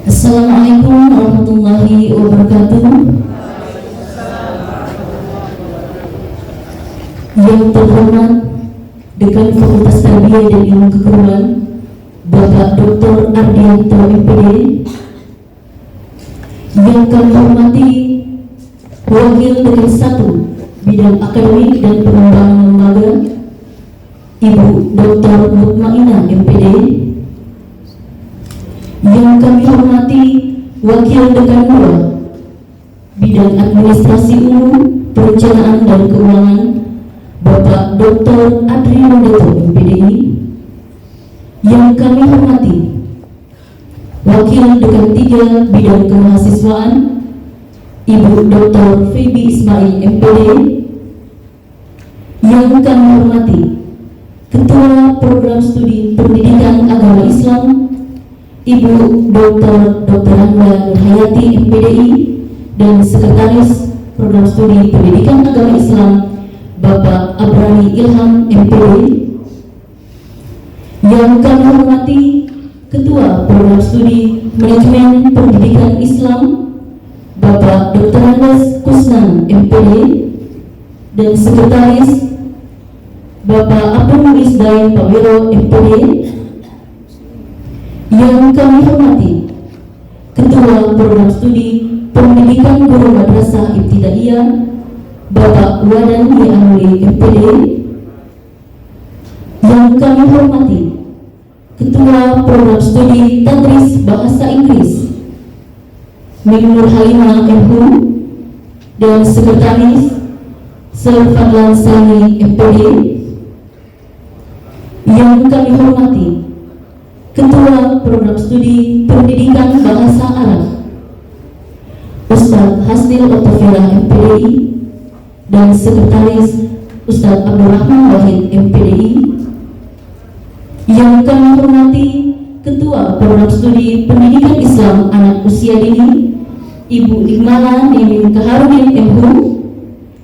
Assalamualaikum warahmatullahi wabarakatuh. Yang terhormat Dekan Fakultas Tarbiyah dan Ilmu Keguruan Bapak Dr. Ardianto MPD, yang kami hormati Wakil Dekan 1 Bidang Akademik dan Pengembangan Lembaga Ibu Dr. Mutmainah MPD, yang kami hormati Wakil Dekan 2 Bidang Administrasi Umum, Perencanaan dan Keuangan Bapak Dr. Adri Lundeto MPDI, yang kami hormati Wakil Dekan 3 Bidang Kemahasiswaan Ibu Dr. Feby Ismail MPD, yang kami hormati Ketua Program Studi Pendidikan Agama Islam Ibu Dr. Handa Nurhayati MPDI, dan Sekretaris Program Studi Pendidikan Agama Islam Bapak Abrani Ilham MPD, yang kami hormati Ketua Program Studi Manajemen Pendidikan Islam Bapak Dr. Andes Kusnan MPD, dan Sekretaris Bapak Abdul Isdain Pawiro MPD, yang kami hormati Ketua Program Studi Pendidikan Guru Madrasah Ibtidaiyah Bapak Wadan Yanuli MPD, yang kami hormati Ketua Program Studi Tadris Bahasa Inggris Nur Halimah MHum, dan Sekretaris Sir Fadlan Sani MPD, yang kami hormati Ketua Program Studi Pendidikan Bahasa Arab Ustadz Hasnil Otofira MPDI, dan Sekretaris Ustadz Abdurrahman Wahid MPDI, yang kami hormati Ketua Program Studi Pendidikan Islam Anak Usia Dini Ibu Ikmala Nimin Kaharudin MHum,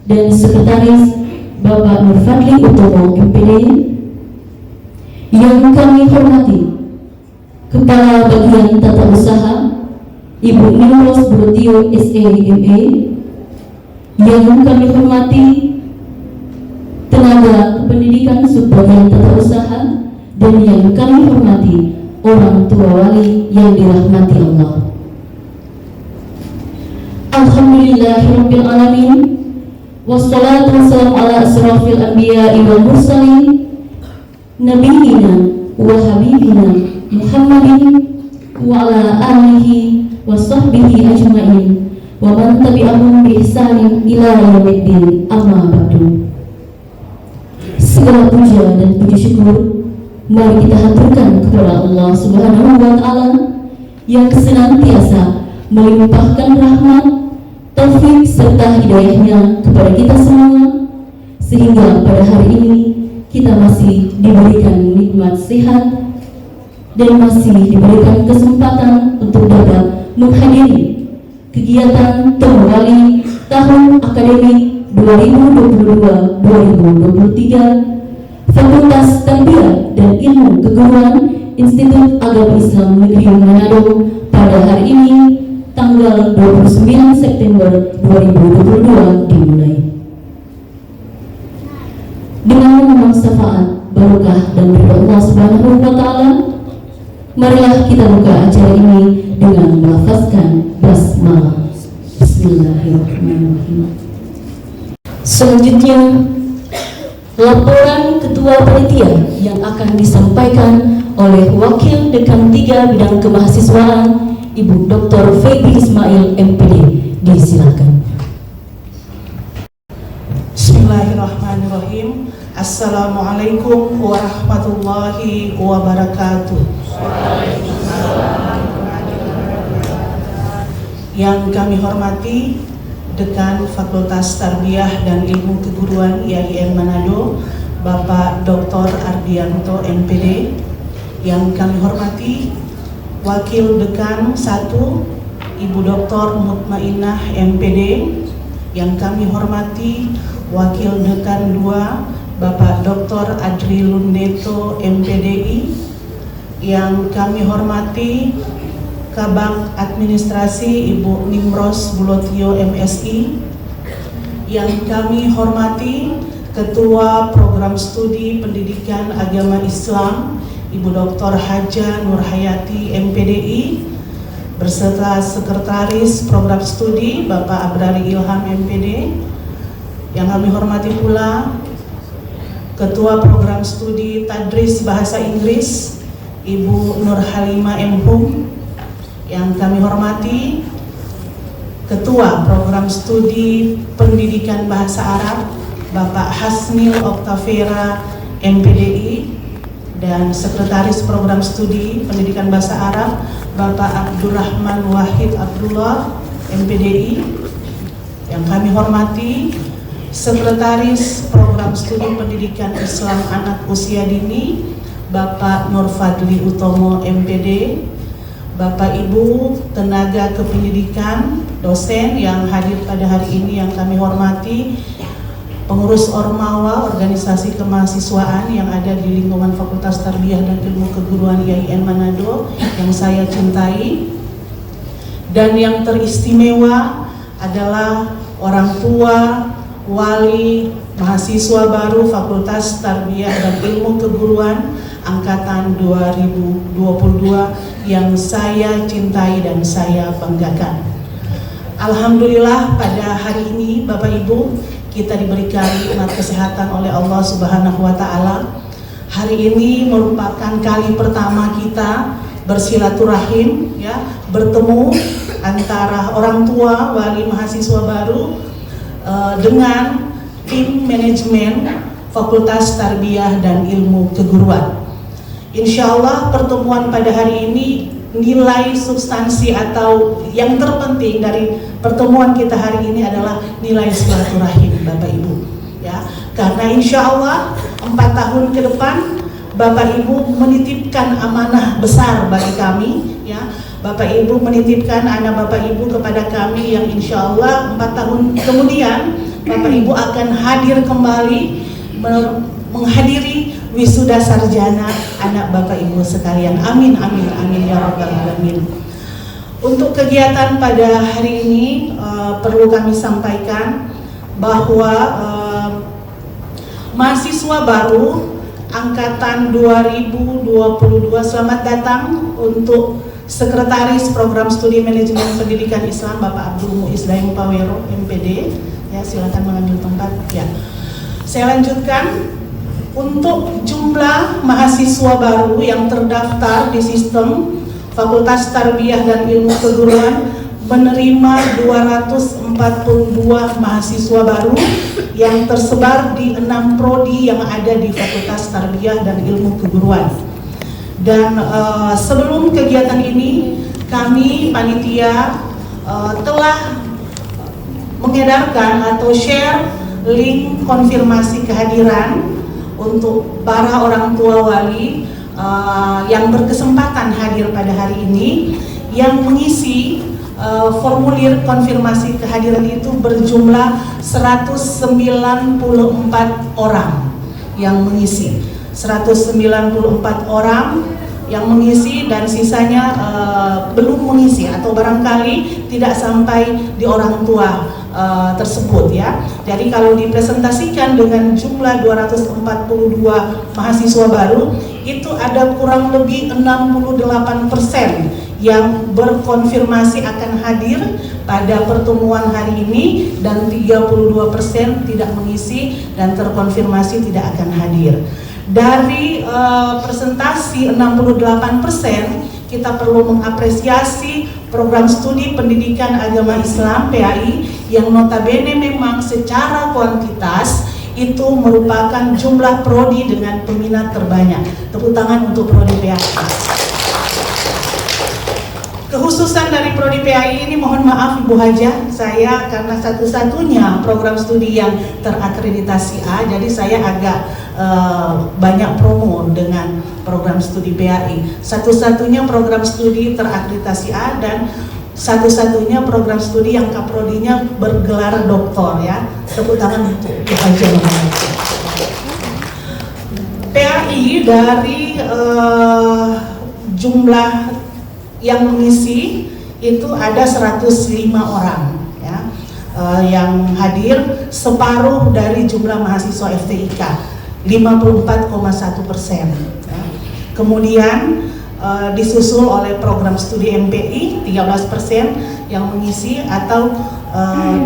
dan Sekretaris Bapak Nur Fadli Utomo MPD, yang kami hormati Kepala Bagian Tata Usaha Ibu Nimros Brotio SEME, yang kami hormati Tenaga Pendidikan Subbagian Tata Usaha, dan yang kami hormati orang tua wali yang dirahmati Allah. Alhamdulillahirabbil alamin, wassalatu wassalamu ala asrafil anbiya'i wal mursalin nabiyina wa habibina Muhammadin wa ala alihi wa sahbihi ajma'in wa man tabi'ahum bi ihsanin ila yaumiddin, amma ba'du. Segala puja dan puji syukur mari kita haturkan kepada Allah Subhanahu wa Ta'ala yang senantiasa melimpahkan rahmat, taufik serta hidayahnya kepada kita semua, sehingga pada hari ini kita masih diberikan nikmat sehat dan masih diberikan kesempatan untuk dapat menghadiri kegiatan Temu Wali tahun akademik 2022-2023 Fakultas Tarbiyah dan Ilmu Keguruan Institut Agama Islam Negeri Manado pada hari ini tanggal 29 September 2022 dimulai. Dengan memohon syafaat, barokah dan ridha Allah Subhanahu wa Ta'ala, marilah kita buka acara ini dengan melafazkan basmalah. Bismillahirrahmanirrahim. Selanjutnya, laporan Ketua Panitia yang akan disampaikan oleh Wakil Dekan 3 Bidang Kemahasiswaan Ibu Dr. Feby Ismail MPD. Disilakan. Bismillahirrahmanirrahim. Assalamualaikum warahmatullahi wabarakatuh. Yang kami hormati Dekan Fakultas Tarbiyah dan Ilmu Keguruan IAIN Manado Bapak Dr. Ardianto MPD, yang kami hormati Wakil Dekan 1 Ibu Dr. Mutmainah MPD, yang kami hormati Wakil Dekan 2 Bapak Dr. Adri Lundeto MPDI, yang kami hormati Kabak Administrasi Ibu Nimros Bulotio MSI. Yang kami hormati Ketua Program Studi Pendidikan Agama Islam Ibu Dr. Haja Nur Hayati MPDI beserta Sekretaris Program Studi Bapak Abrari Ilham MPD. Yang kami hormati pula Ketua Program Studi Tadris Bahasa Inggris Ibu Nur Halimah M. Hum. Yang kami hormati Ketua Program Studi Pendidikan Bahasa Arab Bapak Hasnil Oktavera MPDI dan Sekretaris Program Studi Pendidikan Bahasa Arab Bapak Abdurrahman Wahid Abdullah MPDI. Yang kami hormati Sekretaris Program Studi Pendidikan Islam Anak Usia Dini Bapak Nur Fadli Utomo MPD, Bapak Ibu tenaga kependidikan, dosen yang hadir pada hari ini yang kami hormati, pengurus Ormawa, organisasi kemahasiswaan yang ada di lingkungan Fakultas Tarbiyah dan Ilmu Keguruan IAIN Manado yang saya cintai, dan yang teristimewa adalah orang tua, wali, mahasiswa baru Fakultas Tarbiyah dan Ilmu Keguruan Angkatan 2022 yang saya cintai dan saya banggakan. Alhamdulillah pada hari ini Bapak Ibu kita diberikan nikmat kesehatan oleh Allah Subhanahu wa Ta'ala. Hari ini merupakan kali pertama kita bersilaturahim, ya, bertemu antara orang tua, wali, mahasiswa baru dengan tim manajemen Fakultas Tarbiyah dan Ilmu Keguruan. Insya Allah pertemuan pada hari ini nilai substansi atau yang terpenting dari pertemuan kita hari ini adalah nilai silaturahim Bapak Ibu, ya, karena insya Allah 4 tahun ke depan Bapak Ibu menitipkan amanah besar bagi kami, ya. Bapak Ibu menitipkan anak Bapak Ibu kepada kami yang insya Allah 4 tahun kemudian Bapak Ibu akan hadir kembali menghadiri wisuda sarjana anak Bapak Ibu sekalian. Amin, amin, amin ya rabbal alamin. Untuk kegiatan pada hari ini perlu kami sampaikan bahwa mahasiswa baru angkatan 2022 selamat datang untuk Sekretaris Program Studi Manajemen Pendidikan Islam Bapak Abdul Muiz Daeng Pawero MPD. Ya, silakan mengambil tempat. Ya, saya lanjutkan. Untuk jumlah mahasiswa baru yang terdaftar di sistem Fakultas Tarbiyah dan Ilmu Keguruan menerima 242 mahasiswa baru yang tersebar di 6 prodi yang ada di Fakultas Tarbiyah dan Ilmu Keguruan. Dan sebelum kegiatan ini kami panitia telah mengedarkan atau share link konfirmasi kehadiran untuk para orang tua wali yang berkesempatan hadir pada hari ini, yang mengisi formulir konfirmasi kehadiran itu berjumlah 194 orang yang mengisi, 194 orang yang mengisi, dan sisanya belum mengisi atau barangkali tidak sampai di orang tua tersebut, ya. Jadi kalau dipresentasikan dengan jumlah 242 mahasiswa baru, itu ada kurang lebih 68% yang berkonfirmasi akan hadir pada pertemuan hari ini, dan 32% tidak mengisi dan terkonfirmasi tidak akan hadir. Dari presentasi 68%, kita perlu mengapresiasi Program Studi Pendidikan Agama Islam PAI yang notabene memang secara kuantitas itu merupakan jumlah prodi dengan peminat terbanyak. Tepuk tangan untuk prodi PAI. Kekhususan dari prodi PAI ini, mohon maaf Ibu Haja, saya karena satu-satunya program studi yang terakreditasi A, jadi saya agak banyak promo dengan program studi PAI. Satu-satunya program studi terakreditasi A dan satu-satunya program studi yang kaprodinya bergelar doktor, ya. Tepuk tangan untuk Ibu Haja. PAI dari jumlah yang mengisi itu ada 105 orang ya, yang hadir, separuh dari jumlah mahasiswa FTIK, 54,1%. Ya. Kemudian disusul oleh program studi MPI 13% yang mengisi atau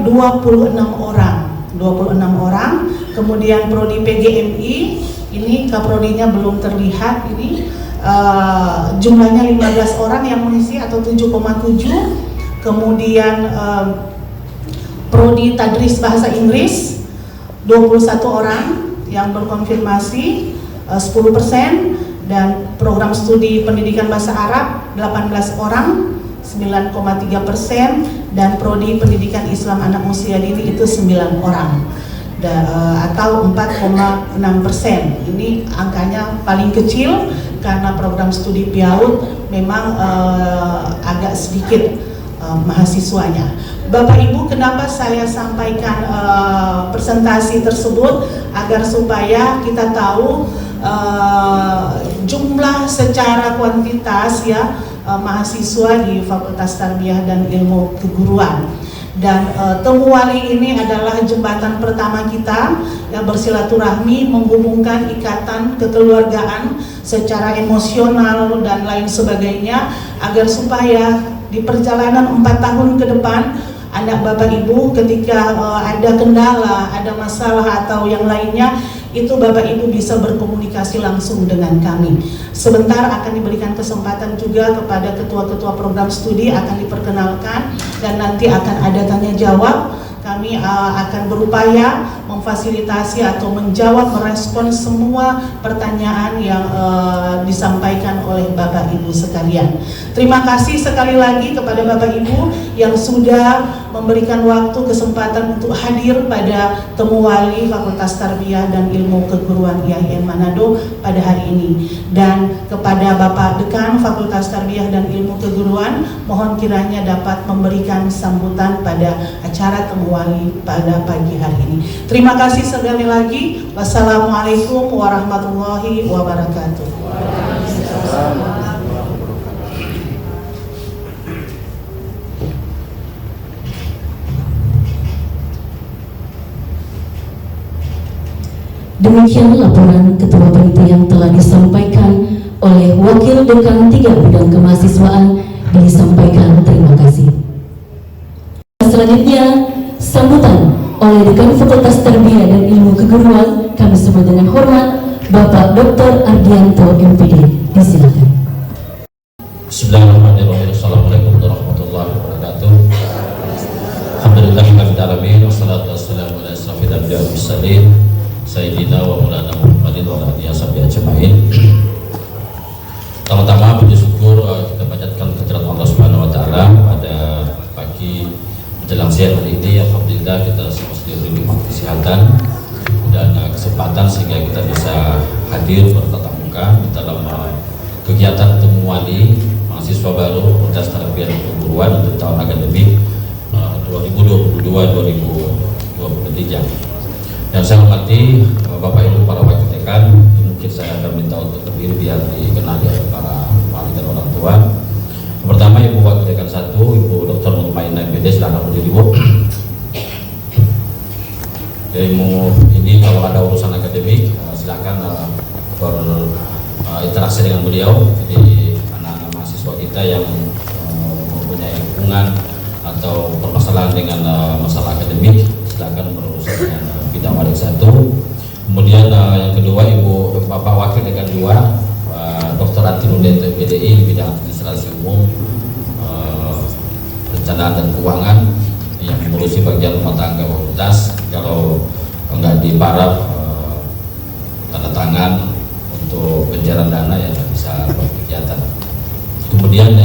26 orang. Kemudian prodi PGMI ini kaprodinya belum terlihat, ini jumlahnya 15 orang yang mengisi atau 7,7. Kemudian prodi Tadris Bahasa Inggris 21 orang yang berkonfirmasi 10%, dan program studi pendidikan bahasa Arab 18 orang 9,3%, dan prodi pendidikan Islam anak usia dini itu 9 orang atau 4,6%. Ini angkanya paling kecil karena program studi PIAUD memang agak sedikit mahasiswanya. Bapak Ibu, kenapa saya sampaikan presentasi tersebut? Agar supaya kita tahu jumlah secara kuantitas ya mahasiswa di Fakultas Tarbiyah dan Ilmu Keguruan. Dan Temu Wali ini adalah jembatan pertama kita yang bersilaturahmi, menghubungkan ikatan kekeluargaan secara emosional dan lain sebagainya, agar supaya di perjalanan 4 tahun ke depan anak Bapak Ibu ketika ada kendala, ada masalah atau yang lainnya, itu Bapak Ibu bisa berkomunikasi langsung dengan kami. Sebentar akan diberikan kesempatan juga kepada ketua-ketua program studi, akan diperkenalkan dan nanti akan ada tanya jawab. Kami akan berupaya memfasilitasi atau menjawab, merespon semua pertanyaan yang disampaikan oleh Bapak Ibu sekalian. Terima kasih sekali lagi kepada Bapak Ibu yang sudah memberikan waktu kesempatan untuk hadir pada Temu Wali Fakultas Tarbiyah dan Ilmu Keguruan IAIN Manado pada hari ini. Dan kepada Bapak Dekan Fakultas Tarbiyah dan Ilmu Keguruan, mohon kiranya dapat memberikan sambutan pada acara Temu Wali pada pagi hari ini. Terima kasih sekali lagi. Wassalamualaikum warahmatullahi wabarakatuh. Demikian laporan Ketua Panitia yang telah disampaikan oleh Wakil Dekan 3 Bidang Kemahasiswaan. Disampaikan, terima kasih. Selanjutnya, sambutan oleh Dekan Fakultas Tarbiyah dan Ilmu Keguruan, kami sebut dengan hormat Bapak Dr. Ardianto MPD. Disilakan. Bismillahirrahmanirrahim. Assalamualaikum warahmatullahi wabarakatuh. Alhamdulillahirabbil alamin, wassalatu wassalamu ala asrofil anbiya'i wal mursalin Sayyidina wa Maulana Muhammadin wa ala alihi washabihi ajmain. Pertama-tama puji syukur kita panjatkan kehadirat Allah Subhanahu wa taala pada pagi menjelang siang hari ini. Alhamdulillah kita semua diberi kesehatan dan kesempatan sehingga kita bisa hadir bertatap muka di dalam kegiatan Temu Wali mahasiswa baru Fakultas Tarbiyah dan Keguruan untuk tahun akademik 2022-2023. Yang saya hormati Bapak Ibu para wakil dekan, mungkin saya akan minta untuk berdiri biar dikenali oleh para wali dan orang tua. Yang pertama Ibu Wakil Dekan 1, Ibu Dr. Mutmainah MPD, silakan berdiri Bu. Ilmu ini kalau ada urusan akademik silakan berinteraksi dengan beliau. Jadi anak-anak mahasiswa kita yang mempunyai hubungan atau permasalahan dengan masalah akademik, silakan berurusan dengan bidang wali 1. Kemudian yang kedua Ibu Bapak Wakil Dekan 2, Dr. Antinudin PDI di bidang administrasi umum, perencanaan dan keuangan yang mengurusi bagian rumah tangga fakultas. Kalau nggak diparaf tanda tangan untuk pencairan dana ya nggak bisa berkegiatan. Kemudian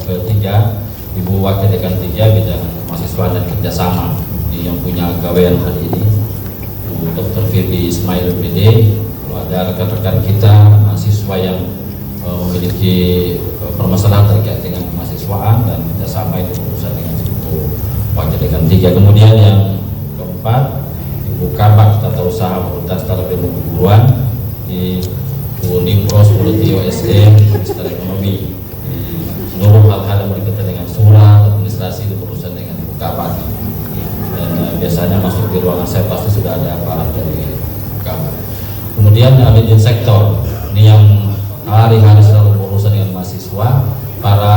ketiga Ibu Wakil Dekan 3 bidang mahasiswa dan kerjasama yang punya gawean hari ini, Bu Dr. Firdi Ismail PD. Kalau ada rekan-rekan kita mahasiswa yang memiliki permasalahan terkait dengan kemahasiswaan dan kerjasama itu berurusan dengan Ibu Wakil Dekan 3. Kemudian yang keempat Ibu Kabak Tata Usaha Fakultas Tarbiyah dan Keguruan, di Bu Nimros Bulutio SM, Minister Ekonomi, di seluruh hal belakang saya pasti sudah ada aparat dari agama. Kemudian leading sektor ini yang hari-hari selalu berurusan dengan mahasiswa, para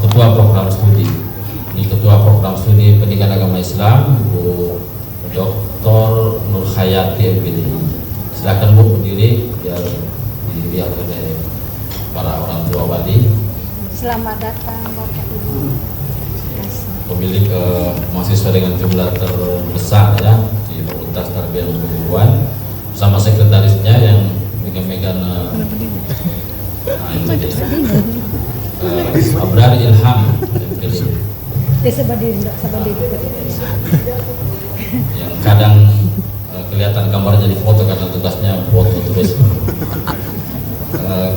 ketua program studi. Ini ketua program studi pendidikan agama Islam, Bu Dr. Nur Hayati MPD. Silakan Bu berdiri biar dilihat oleh para orang tua Wadi. Selamat datang Bapak Ibu. Pemilik mahasiswa dengan jumlah terbesar ya di Fakultas Tarbiyah dan Keguruan, bersama sekretarisnya yang megang Abrar Ilham yang kadang kelihatan gambarnya di foto karena tugasnya foto terus.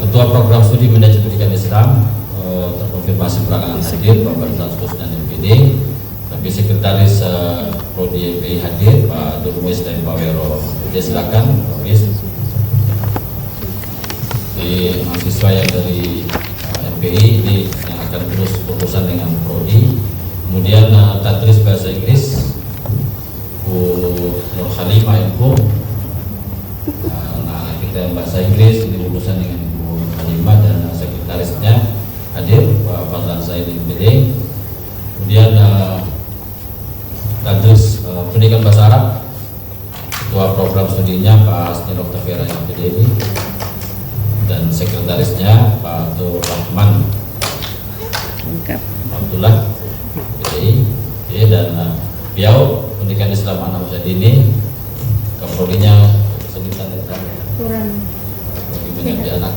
Ketua program studi manajemen pendidikan Islam terkonfirmasi belakangan hadir Bapak Datus dan MPD, tapi sekretaris Prodi MPI hadir Pak Durwis dan Pak Wero. Jadi silakan Pak Wis. Di mahasiswa yang dari MPI ini yang akan terus berurusan dengan Prodi. Kemudian Tatris Bahasa Inggris Bu Nur Halimah Info. Nah, kita yang bahasa Inggris ini berurusan dengan Bu Halimah dan sekretarisnya hadir Pak Fadlan Said MPD. Kemudian Tatris Pendidikan Bahasa Arab, ketua program studinya Pak Asnil Oktavera MPD dan sekretarisnya Pak Abdul Rahman Abdullah PDI dan Biau Pendidikan Islam Anak Usia Dini, Kaprodinya kesulitan bagaimana di anak.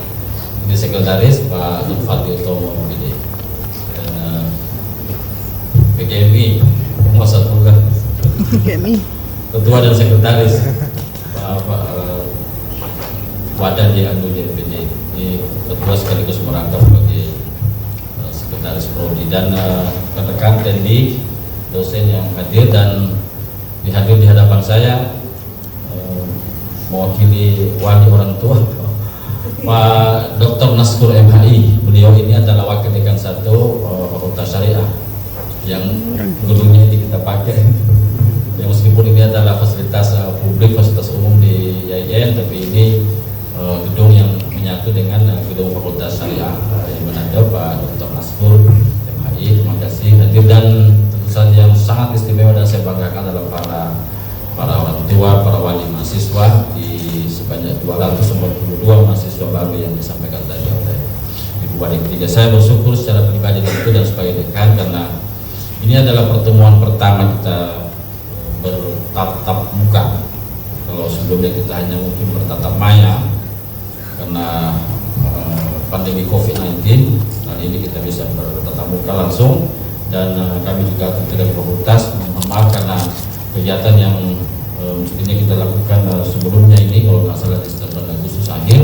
Ini sekretaris Pak Nur Fatih Utomo PDI dan PGMI masa tugas ketua dan sekretaris Pak Wadan di Anduli MPD. Ini ketua sekaligus merangkap sebagai sekretaris Prodi dan rekan-rekan Tendi dosen yang hadir dan dihadir di hadapan saya mewakili wali orang tua Pak Dr. Naskur MHI. Beliau ini adalah wakil dekan 1 Fakultas Syariah yang gedungnya ini kita pakai. Ya, meskipun ini adalah fasilitas publik, fasilitas umum di IAIN, tapi ini gedung yang menyatu dengan gedung Fakultas Syariah yang menada Pak Dr. Naskur MHI. Terima kasih hadir dan tentu saja yang sangat istimewa dan saya banggakan adalah para orang tua, para wali mahasiswa di sebanyak 242 mahasiswa baru yang disampaikan tadi oleh Ibu Wadi ketiga. Saya bersyukur secara pribadi tentu dan sebagai dekan karena ini adalah pertemuan pertama kita bertatap muka. Kalau sebelumnya kita hanya mungkin bertatap maya karena pandemi COVID-19, kali ini kita bisa bertatap muka langsung dan kami juga tentu dari fakultas mohon maaf karena kegiatan yang mestinya kita lakukan sebelumnya ini kalau nggak salah di bulan Agustus akhir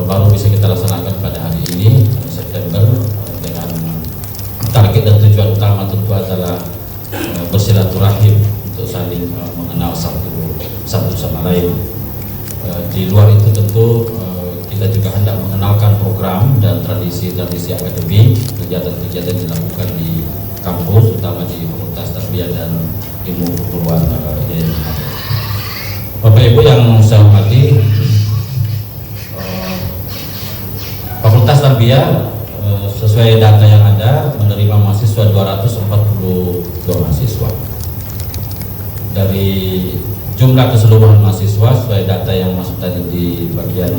baru bisa kita laksanakan pada hari ini September dengan target dan tujuan utama tentu adalah bersilaturahim untuk saling mengenal satu sama lain. Di luar itu tentu kita juga hendak mengenalkan program dan tradisi-tradisi akademik, kegiatan-kegiatan yang dilakukan di kampus, terutama di Fakultas Tarbiyah dan Ilmu Keguruan IAIN. Bapak Ibu yang saya hormati, Fakultas Tarbiyah sesuai data yang ada menerima mahasiswa 242 mahasiswa. Dari jumlah keseluruhan mahasiswa sesuai data yang masuk tadi di bagian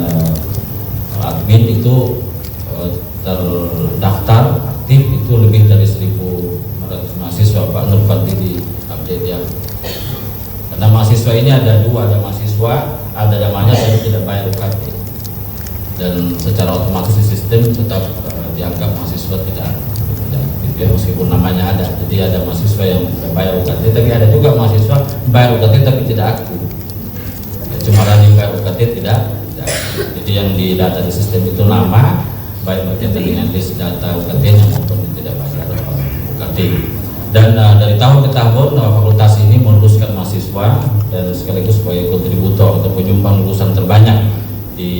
admin itu terdaftar aktif itu lebih dari 1.500 mahasiswa. Pak Nur Fatih di update ya. Karena mahasiswa ini ada dua, ada mahasiswa ada namanya tapi tidak bayar UKT dan secara otomatis di sistem tetap dianggap mahasiswa tidak gitu ya, meskipun namanya ada. Jadi ada mahasiswa yang bayar UKT, tapi ada juga mahasiswa bayar UKT tapi tidak aktif ya, cuma running bayar UKT tidak. Jadi yang di data di sistem itu nama baik berkaitan dengan list data UKT-nya maupun tidak bayar UKT. Dan dari tahun ke tahun fakultas ini meluluskan mahasiswa dan sekaligus sebagai kontributor atau penyumbang lulusan terbanyak di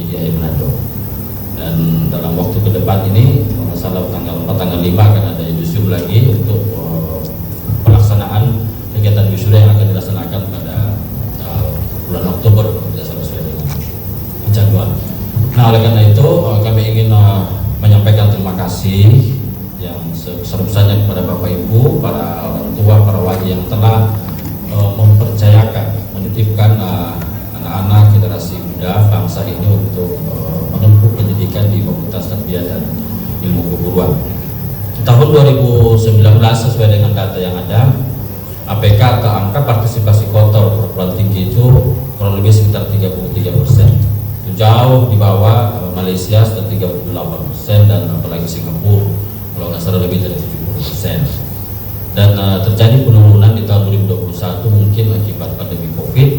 IAIN Manado. Dan dalam waktu ke depan ini salah tanggal 4 tanggal 5 akan ada yudisium lagi untuk pelaksanaan kegiatan dilaksanakan pada bulan Oktober kalau tidak salah sesuai dengan jadwal. Nah, oleh karena itu kami ingin menyampaikan terima kasih yang sebesar-besarnya kepada Bapak Ibu, para orang tua, para wali yang telah mempercayakan, menitipkan anak-anak generasi muda bangsa ini untuk menempuh pendidikan di Fakultas Tarbiyah dan Ilmu Keguruan. Tahun 2019 sesuai dengan data yang ada, APK atau angka partisipasi kotor perguruan tinggi itu kurang lebih sekitar 33%. Itu jauh di bawah Malaysia sekitar 38% dan apalagi Singapura kalau nggak salah lebih dari 70%. Dan terjadi penurunan di tahun 2021 mungkin akibat pandemi COVID.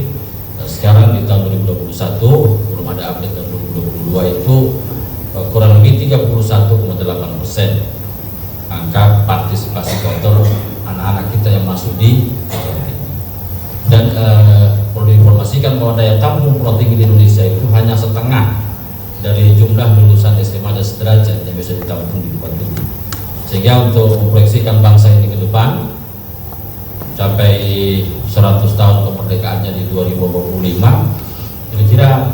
Sekarang di tahun 2021 belum ada update tahun 2022 itu kurang lebih 31,8% angka partisipasi kotor anak-anak kita yang masuk di perguruan tinggi. Dan perlu diinformasikan bahwa daya tampung perguruan tinggi di Indonesia itu hanya setengah dari jumlah lulusan SMA dan sederajat yang bisa ditampung di perguruan tinggi. Sehingga untuk memproyeksikan bangsa ini ke depan sampai 100 tahun kemerdekaannya di 2025, kira-kira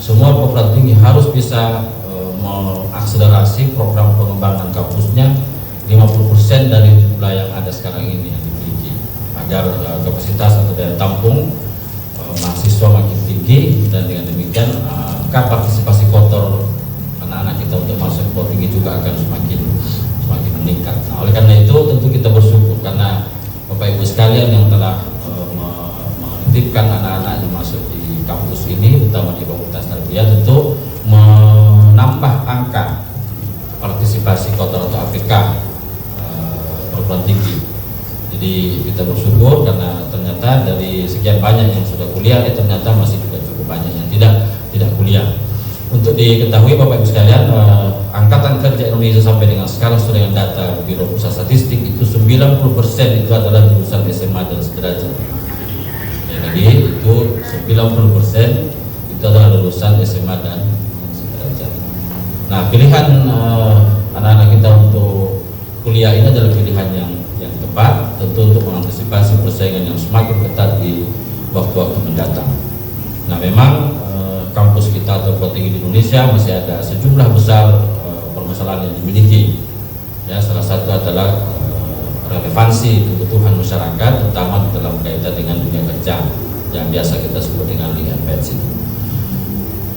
semua perguruan tinggi harus bisa mengakselerasi program pengembangan kampusnya 50% dari jumlah yang ada sekarang ini yang dimiliki, agar kapasitas atau daya tampung mahasiswa makin tinggi, dan dengan demikian angka partisipasi kotor anak-anak kita untuk masuk perguruan tinggi juga akan semakin meningkat. Nah, oleh karena itu tentu kita bersyukur karena Bapak Ibu sekalian yang telah menitipkan anak-anak yang masuk di kampus ini, terutama di Fakultas Tarbiyah, tentu menambah angka partisipasi kotor atau APK perguruan tinggi. Jadi kita bersyukur karena ternyata dari sekian banyak yang sudah kuliah, ternyata masih juga cukup banyak yang tidak kuliah. Untuk diketahui Bapak Ibu sekalian, Angkatan Kerja Indonesia sampai dengan sekarang sesuai dengan data Biro Pusat Statistik itu 90% itu adalah lulusan SMA dan sederajat. Ya, jadi itu 90% itu adalah lulusan SMA dan sederajat. Nah, pilihan anak-anak kita untuk kuliah ini adalah pilihan yang tepat, tentu untuk mengantisipasi persaingan yang semakin ketat di waktu-waktu mendatang. Nah, memang kampus kita atau perguruan tinggi di Indonesia masih ada sejumlah besar permasalahan yang dimiliki. Ya, salah satu adalah relevansi kebutuhan masyarakat, terutama dalam kaitan dengan dunia kerja yang biasa kita sebut dengan link and match.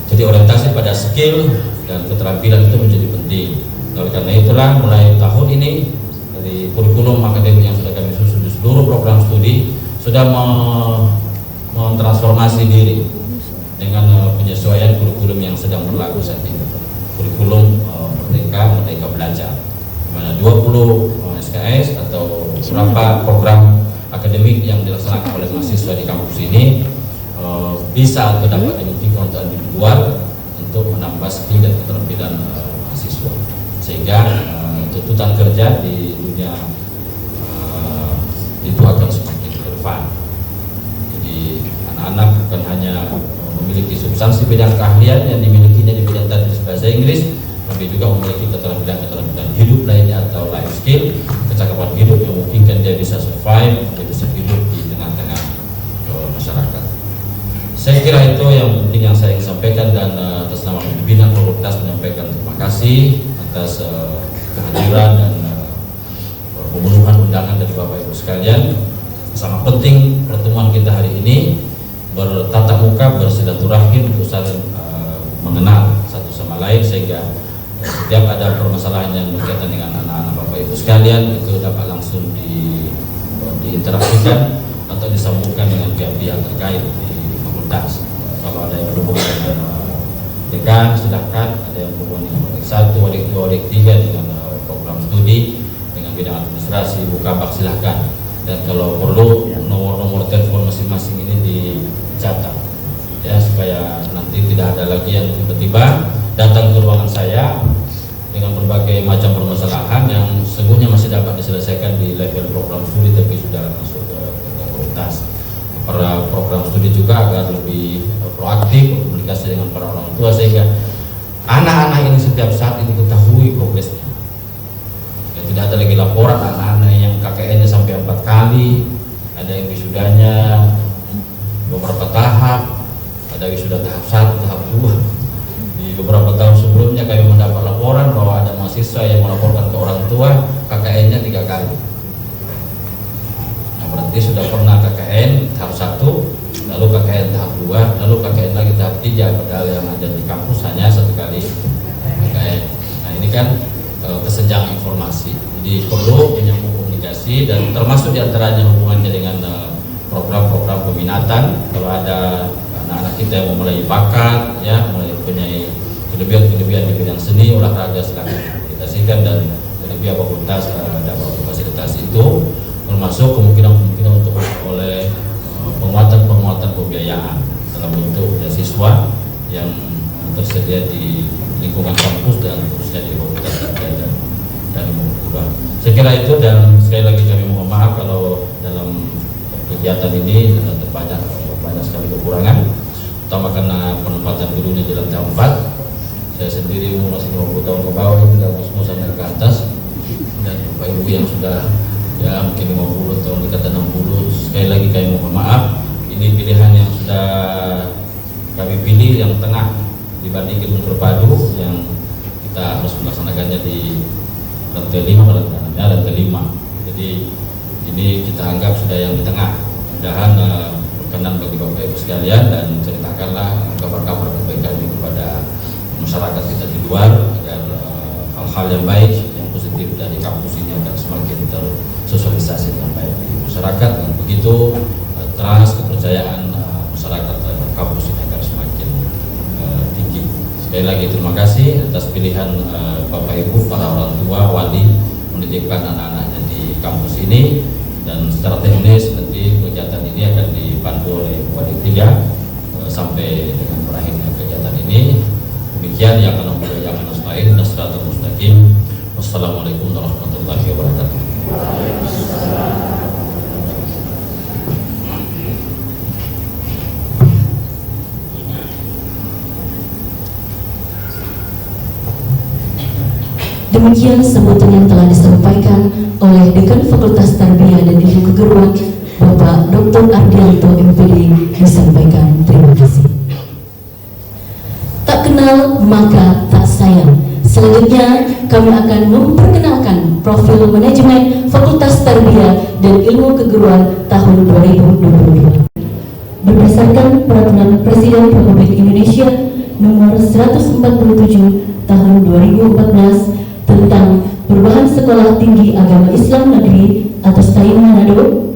Jadi orientasi pada skill dan keterampilan itu menjadi penting. Oleh karena itulah mulai tahun ini dari kurikulum akademik yang sudah kami susun di seluruh program studi sudah mentransformasi diri dengan penyesuaian kurikulum yang sedang berlaku saat ini. Kurikulum Merdeka Belajar, di mana 20 SKS atau beberapa program akademik yang dilaksanakan oleh mahasiswa di kampus ini bisa atau dapat dimungkinkan untuk individual untuk menambah skill dan keterampilan mahasiswa, sehingga tuntutan kerja di dunia itu akan semakin relevan. Jadi anak-anak bukan hanya memiliki substansi bidang keahlian yang dimilikinya di bidang tadris bahasa Inggris, tapi juga memiliki keterampilan hidup lainnya atau life skill, kecakapan hidup yang memungkinkan dia bisa survive, dia bisa hidup di tengah-tengah masyarakat. Saya kira itu yang penting yang saya ingin sampaikan, dan atas nama pimpinan fakultas menyampaikan terima kasih atas kehadiran dan pemenuhan undangan dari Bapak Ibu sekalian. Sangat penting pertemuan kita hari ini bertatap muka, bersilaturahim untuk saling mengenal satu sama lain, sehingga setiap ada permasalahan yang berkaitan dengan anak-anak Bapak Ibu sekalian itu dapat langsung diinteraksikan atau disambungkan dengan pihak-pihak terkait di fakultas. Kalau ada yang berhubungan dengan dekan silahkan, ada yang berhubungan dengan Wadik 1, Wadik 2, Wadik 3 dengan program studi, dengan bidang administrasi, Bukabak silahkan. Dan kalau perlu nomor-nomor telepon masing-masing ini dicatat ya, supaya nanti tidak ada lagi yang tiba-tiba datang ke ruangan saya dengan berbagai macam permasalahan yang sesungguhnya masih dapat diselesaikan di level program studi tapi sudah masuk ke fakultas. Para program studi juga agar lebih proaktif berkomunikasi dengan para orang tua, sehingga anak-anak ini setiap saat ini ketahui progresnya. Tidak ada lagi laporan anak-anak yang KKN-nya sampai 4 kali, ada yang wisudanya siswa yang melaporkan ke orang tua KKN-nya 3 kali. Nah, berarti sudah pernah KKN tahap 1, lalu KKN tahap 2, lalu KKN lagi tahap 3, padahal yang ada di kampus hanya 1 kali KKN. Nah, ini kan kesenjangan informasi. Jadi perlu menyambung komunikasi dan termasuk diantaranya hubungannya dengan program-program peminatan. Kalau ada anak-anak kita yang memulai bakat, ya, mulai mempunyai kelebihan-kelebihan di bidang seni, olahraga, silakan aplikasikan dan lebih fakultas dapat fasilitas itu, termasuk kemungkinan untuk oleh penguatan pembiayaan dalam bentuk beasiswa yang tersedia di lingkungan kampus dan khususnya di fakultas dan perguruan. Saya kira itu, dan sekali lagi kami mohon maaf kalau dalam kegiatan ini banyak sekali kekurangan, terutama karena penempatan gedungnya di lantai 4. Saya sendiri umur masih 50 tahun ke bawah, itu tidak mau sampai ke atas, dan Bapak Ibu yang sudah ya mungkin 50 tahun dekat 60. Sekali lagi kami mohon maaf, ini pilihan yang sudah kami pilih yang tengah dibanding gedung terpadu yang kita harus melaksanakannya di lantai 5. Jadi ini kita anggap sudah yang di tengah. Mudah-mudahan berkenan bagi Bapak Ibu sekalian, dan ceritakanlah kabar-kabar kebaikan ini kepada masyarakat kita di luar, agar hal-hal yang baik, yang positif dari kampus ini akan semakin tersosialisasi dengan baik di masyarakat, dan begitu trust kepercayaan masyarakat terhadap kampus ini akan semakin tinggi. Sekali lagi terima kasih atas pilihan Bapak Ibu, para orang tua, wali menitipkan anak-anaknya di kampus ini, dan secara teknis nanti kegiatan ini akan dipandu oleh wali 3 sampai dengan berakhirnya kegiatan ini. Demikian yang akan yang nasta'in nasratul mustaqim. Wassalamualaikum warahmatullahi wabarakatuh. Demikian sambutan yang telah disampaikan oleh Dekan Fakultas Tarbiyah dan Ilmu Keguruan, Bapak Dr. Ardianto MPD, disampaikan. Terima kasih. Tak kenal maka tak sayang. Selanjutnya kami akan memperkenalkan profil manajemen Fakultas Tarbiyah dan Ilmu Keguruan tahun 2022. Berdasarkan Peraturan Presiden Republik Indonesia Nomor 147 Tahun 2014 tentang perubahan Sekolah Tinggi Agama Islam Negeri atau STAI Manado,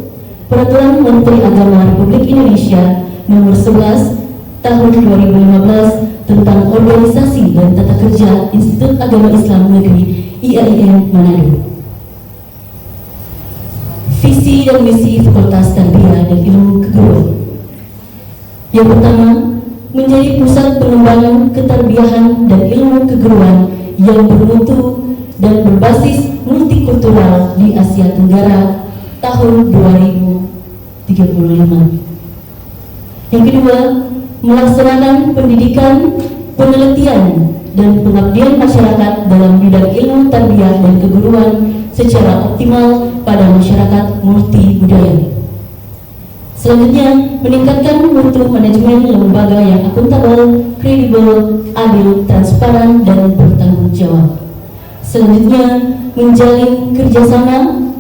Peraturan Menteri Agama Republik Indonesia Nomor 11 Tahun 2015 tentang Organisasi dan Tata Kerja Institut Agama Islam Negeri IAIN Manado. Visi dan misi Fakultas Tarbiyah dan Ilmu Keguruan. Yang pertama, menjadi pusat pengembangan ketarbiahan dan ilmu keguruan yang bermutu dan berbasis multikultural di Asia Tenggara tahun 2035. Yang kedua, melaksanakan pendidikan, penelitian, dan pengabdian masyarakat dalam bidang ilmu tarbiyah dan keguruan secara optimal pada masyarakat multi budaya. Selanjutnya, meningkatkan mutu manajemen lembaga yang akuntabel, kredibel, adil, transparan, dan bertanggung jawab. Selanjutnya, menjalin kerjasama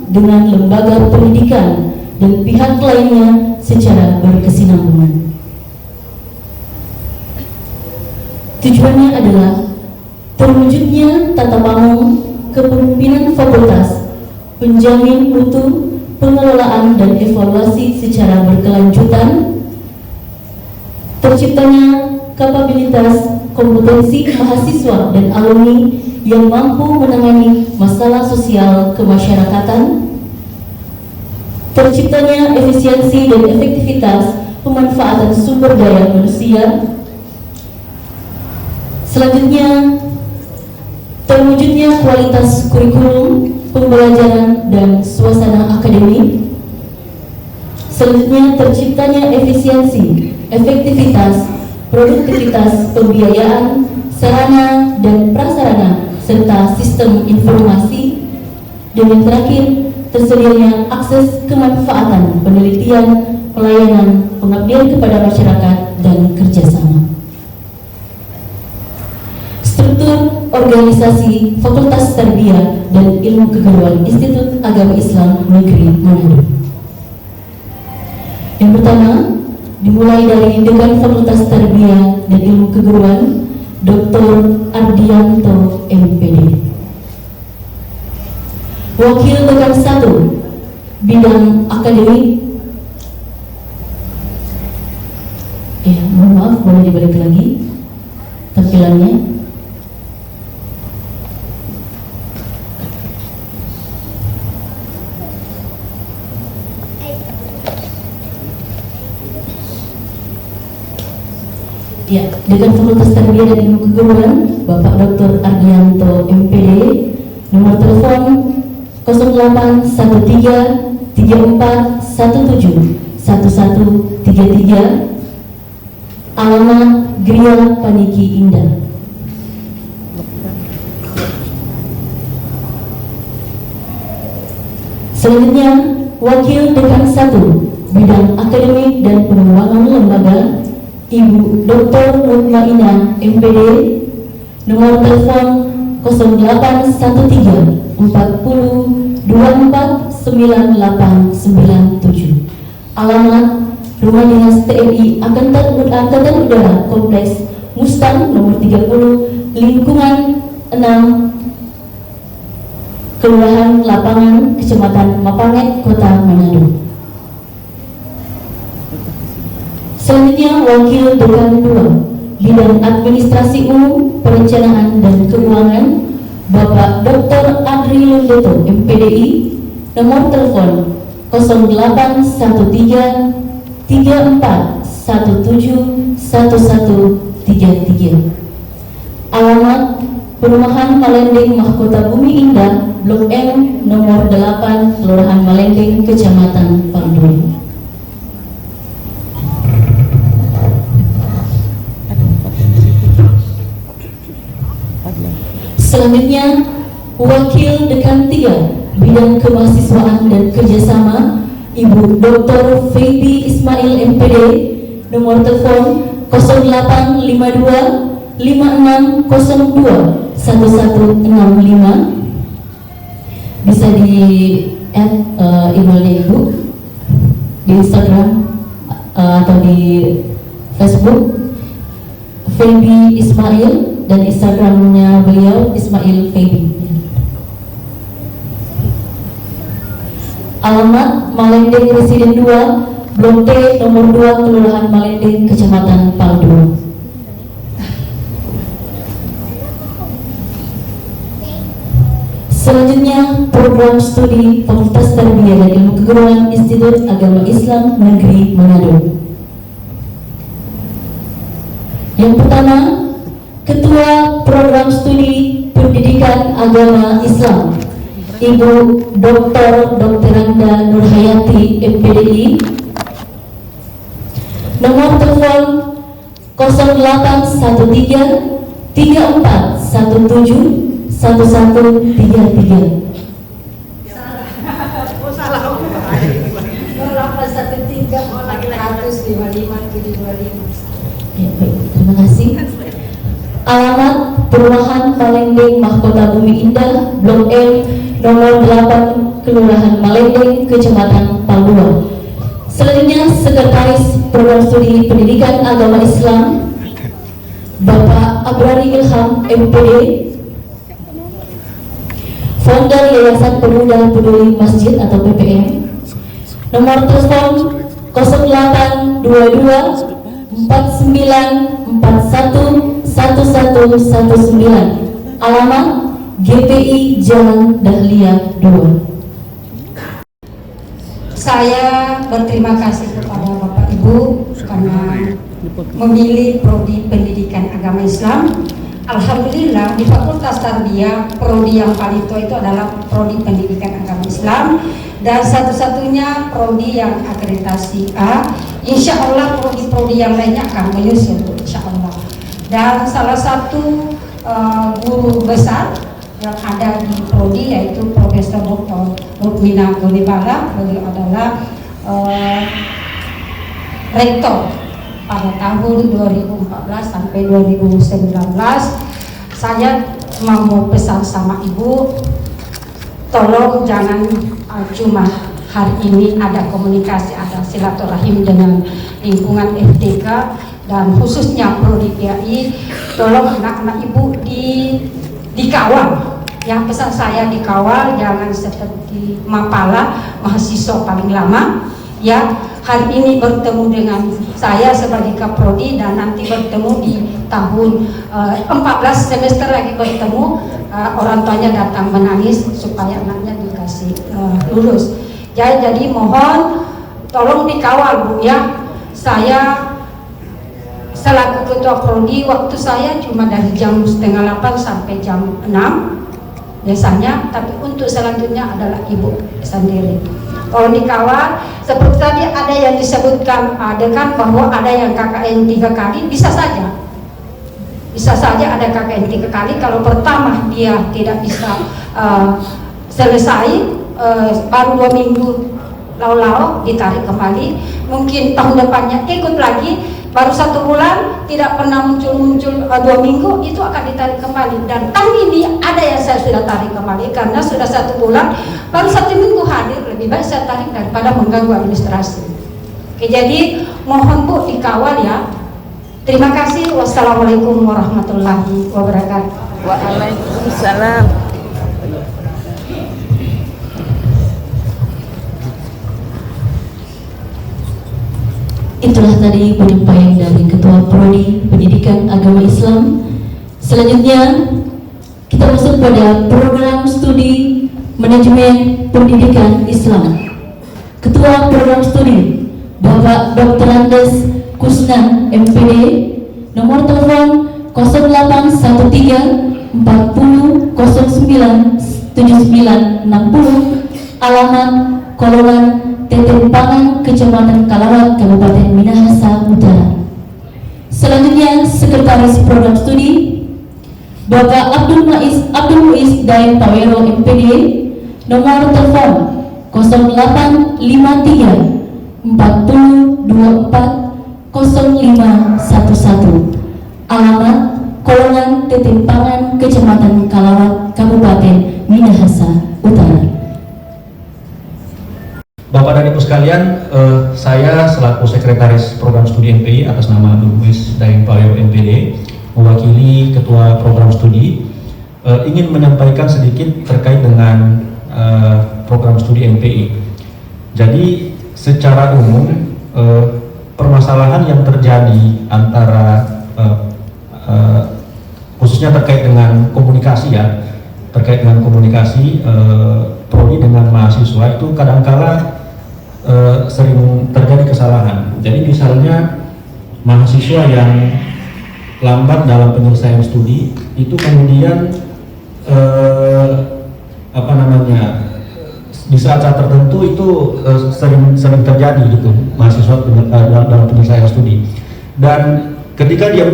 dengan lembaga pendidikan dan pihak lainnya secara berkesinambungan. Tujuannya adalah terwujudnya tata bangun kepemimpinan fakultas, penjamin mutu, pengelolaan dan evaluasi secara berkelanjutan, terciptanya kapabilitas kompetensi mahasiswa dan alumni yang mampu menangani masalah sosial kemasyarakatan, terciptanya efisiensi dan efektivitas pemanfaatan sumber daya manusia. Selanjutnya, terwujudnya kualitas kurikulum, pembelajaran, dan suasana akademik. Selanjutnya, terciptanya efisiensi, efektivitas, produktivitas pembiayaan, sarana dan prasarana, serta sistem informasi. Dan yang terakhir, tersedianya akses kemanfaatan, penelitian, pelayanan, pengabdian kepada masyarakat, dan kerjasama. Struktur Organisasi Fakultas Tarbiyah dan Ilmu Keguruan Institut Agama Islam Negeri Manado. Yang pertama, dimulai dari Dekan Fakultas Tarbiyah dan Ilmu Keguruan, Dr. Ardianto MPD. Wakil Dekan 1 Bidang Akademik. Ya, mohon maaf, boleh dibalik lagi tampilannya. Ya, Dekan Fakultas Tarbiyah dan Ilmu Keguruan Bapak Dr. Ardianto MPD. Nomor telepon 0813 3417 1133. Alamat Gria Paniki Indah. Selanjutnya, Wakil Dekan 1 Bidang Akademik dan Pengembangan Lembaga, Ibu Dr. Mutmainah MPD. Nomor telepon 0813 40 24 9897. Alamat Rumah Dinas TNI Angkatan Udara Kompleks Mustang nomor 30, lingkungan 6, Kelurahan Lapangan, Kecamatan Mapanget, Kota Manado. Selanjutnya, Wakil Dekan 2 Bidang Administrasi Umum, Perencanaan dan Keuangan, Bapak Dr. Adri Lundeto MPDI. Nomor telepon 0813 34 17 1133. Alamat Perumahan Malendeng Mahkota Bumi Indah, Blok M, nomor 8, Kelurahan Malendeng, Kecamatan Paldu. Selanjutnya, Wakil Dekan 3 Bidang Kemahasiswaan dan Kerjasama, Ibu Dr. Feby Ismail MPD. Nomor telepon 0852 5602 1165. Bisa di add emailnya Ibu di Instagram atau di Facebook, Feby Ismail, dan Instagramnya beliau Ismail Feby. Alamat Malendeng Residen 2, Blok D, nomor 2, Kelurahan Malendeng, Kecamatan Paldu. Selanjutnya, program studi Fakultas Tarbiyah dan Ilmu Keguruan Institut Agama Islam Negeri Manado. Yang pertama, Ketua Program Studi Pendidikan Agama Islam, Ibu Dr. Randa Nurhayati MPDI. Nomor telepon 0813 3417 1133. Ya, baik, terima kasih. Alamat Perumahan Malendeng Mahkota Bumi Indah, Blok M, nomor 8, Kelurahan Malendeng, Kecamatan Palua. Selanjutnya, Sekretaris Program Studi Pendidikan Agama Islam, Bapak Abrari Ilham MPD. Founder Yayasan Pemuda Peduli Masjid atau PPM. Nomor telepon 0822 4941 1119. Alamat GPI Jalan Dahlia 2. Saya berterima kasih kepada Bapak Ibu karena memilih prodi Pendidikan Agama Islam. Alhamdulillah di Fakultas Tarbiyah prodi yang paling tua itu adalah prodi Pendidikan Agama Islam, dan satu-satunya prodi yang akreditasi A. Insya Allah prodi-prodi yang lainnya akan menyusul, insya Allah. Dan salah satu guru besar yang ada di prodi yaitu Profesor Dr. Rukmina Gonibala. Beliau adalah rektor pada tahun 2014 sampai 2019. Saya mau pesan sama Ibu, tolong jangan cuma hari ini ada komunikasi, ada silaturahim dengan lingkungan FTK dan khususnya Prodi PAI, tolong anak-anak Ibu dikawal. Yang pesan saya dikawal, jangan seperti Mapala, mahasiswa paling lama. Ya, hari ini bertemu dengan saya sebagai Kaprodi dan nanti bertemu di tahun 14 semester lagi bertemu, orang tuanya datang menangis supaya anaknya dikasih lulus. Jadi mohon tolong dikawal Bu ya. Saya selaku ketua prodi, waktu saya cuma dari jam 7:30 sampai jam 6 biasanya, tapi untuk selanjutnya adalah Ibu sendiri. Kalau dikawal, seperti tadi ada yang disebutkan adegan bahwa ada yang KKN 3 kali, bisa saja ada KKN 3 kali. Kalau pertama dia tidak bisa selesai, baru 2 minggu lau-lau ditarik kembali, mungkin tahun depannya ikut lagi, baru 1 bulan tidak pernah muncul 2 minggu, itu akan ditarik kembali. Dan tahun ini ada yang saya sudah tarik kembali karena sudah 1 bulan, baru 1 minggu hadir, lebih baik saya tarik daripada mengganggu administrasi. Oke, jadi mohon Bu dikawal ya. Terima kasih. Wassalamualaikum warahmatullahi wabarakatuh. Waalaikumsalam. Itulah tadi penyampaian dari Ketua Prodi Pendidikan Agama Islam. Selanjutnya kita masuk pada program studi Manajemen Pendidikan Islam. Ketua program studi Bapak Dr. Andes Kusnan MPD, nomor telepon 0813 40 09 7960, alamat Kolongan Tetempangan, Kecamatan Kalawat, Kabupaten Minahasa Utara. Selanjutnya Sekretaris Program Studi Bapak Abdul Muiz Daeng Pawero MPD, nomor telepon 0853 40 24 0511, alamat Kolongan Tetempangan, Kecamatan Kalawat, Kabupaten Minahasa Utara. Bapak dan Ibu sekalian, saya selaku Sekretaris Program Studi MPI atas nama Abdul Muiz Daeng Pawero MPD, mewakili Ketua Program Studi, ingin menyampaikan sedikit terkait dengan Program Studi MPI. Jadi secara umum permasalahan yang terjadi antara khususnya terkait dengan komunikasi ya, prodi dengan mahasiswa itu kadangkala sering terjadi kesalahan. Jadi misalnya mahasiswa yang lambat dalam penyelesaian studi itu kemudian di saat-saat tertentu itu sering terjadi gitu mahasiswa dalam penyelesaian studi. Dan ketika dia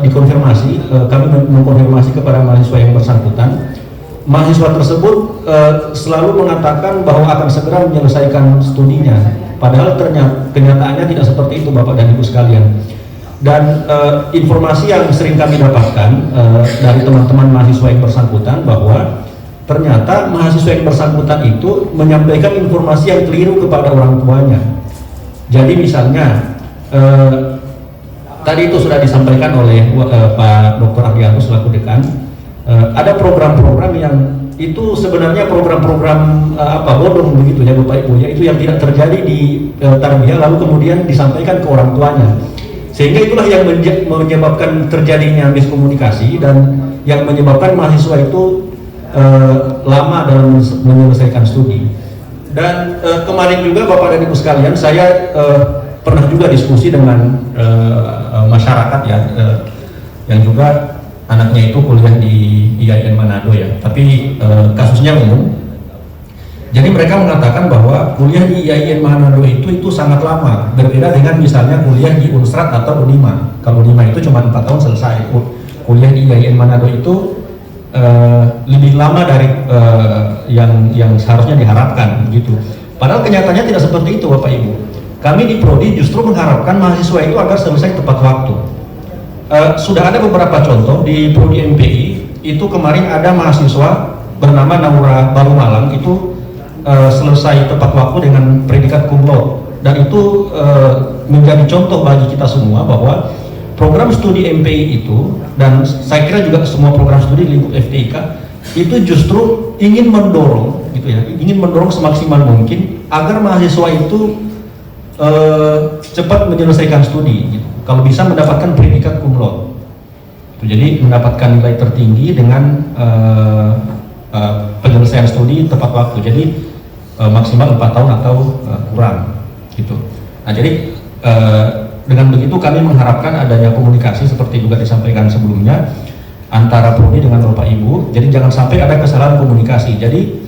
dikonfirmasi, kami mengkonfirmasi kepada mahasiswa yang bersangkutan, mahasiswa tersebut selalu mengatakan bahwa akan segera menyelesaikan studinya, padahal kenyataannya tidak seperti itu Bapak dan Ibu sekalian. Dan informasi yang sering kami dapatkan dari teman-teman mahasiswa yang bersangkutan bahwa ternyata mahasiswa yang bersangkutan itu menyampaikan informasi yang keliru kepada orang tuanya. Jadi misalnya tadi itu sudah disampaikan oleh Pak Dr. Ardianto selaku dekan, ada program-program yang itu sebenarnya program-program bodong begitu ya Bapak Ibu ya, itu yang tidak terjadi di tarbiyah lalu kemudian disampaikan ke orang tuanya, sehingga itulah yang menyebabkan terjadinya miskomunikasi dan yang menyebabkan mahasiswa itu lama dalam menyelesaikan studi. Dan kemarin juga Bapak dan Ibu sekalian, saya pernah juga diskusi dengan masyarakat ya, yang juga anaknya itu kuliah di IAIN Manado ya, tapi kasusnya umum. Jadi mereka mengatakan bahwa kuliah di IAIN Manado itu sangat lama, berbeda dengan misalnya kuliah di Unstrat atau Unima. Kalau Unima itu cuma 4 tahun selesai, kuliah di IAIN Manado itu lebih lama dari yang seharusnya diharapkan gitu. Padahal kenyataannya tidak seperti itu Bapak Ibu. Kami di Prodi justru mengharapkan mahasiswa itu agar selesai tepat waktu. Sudah ada beberapa contoh di Prodi MPI itu kemarin ada mahasiswa bernama Naura Baru Malang itu selesai tepat waktu dengan predikat cum laude, dan itu menjadi contoh bagi kita semua bahwa program studi MPI itu, dan saya kira juga semua program studi di lingkup FTIK itu justru ingin mendorong gitu ya, ingin mendorong semaksimal mungkin agar mahasiswa itu cepat menyelesaikan studi gitu. Kalau bisa mendapatkan predikat cum laude. Jadi mendapatkan nilai tertinggi dengan penyelesaian studi tepat waktu. Jadi maksimal 4 tahun atau kurang gitu. Nah, jadi dengan begitu kami mengharapkan adanya komunikasi seperti juga disampaikan sebelumnya antara prodi dengan Bapak Ibu. Jadi jangan sampai ada kesalahan komunikasi. Jadi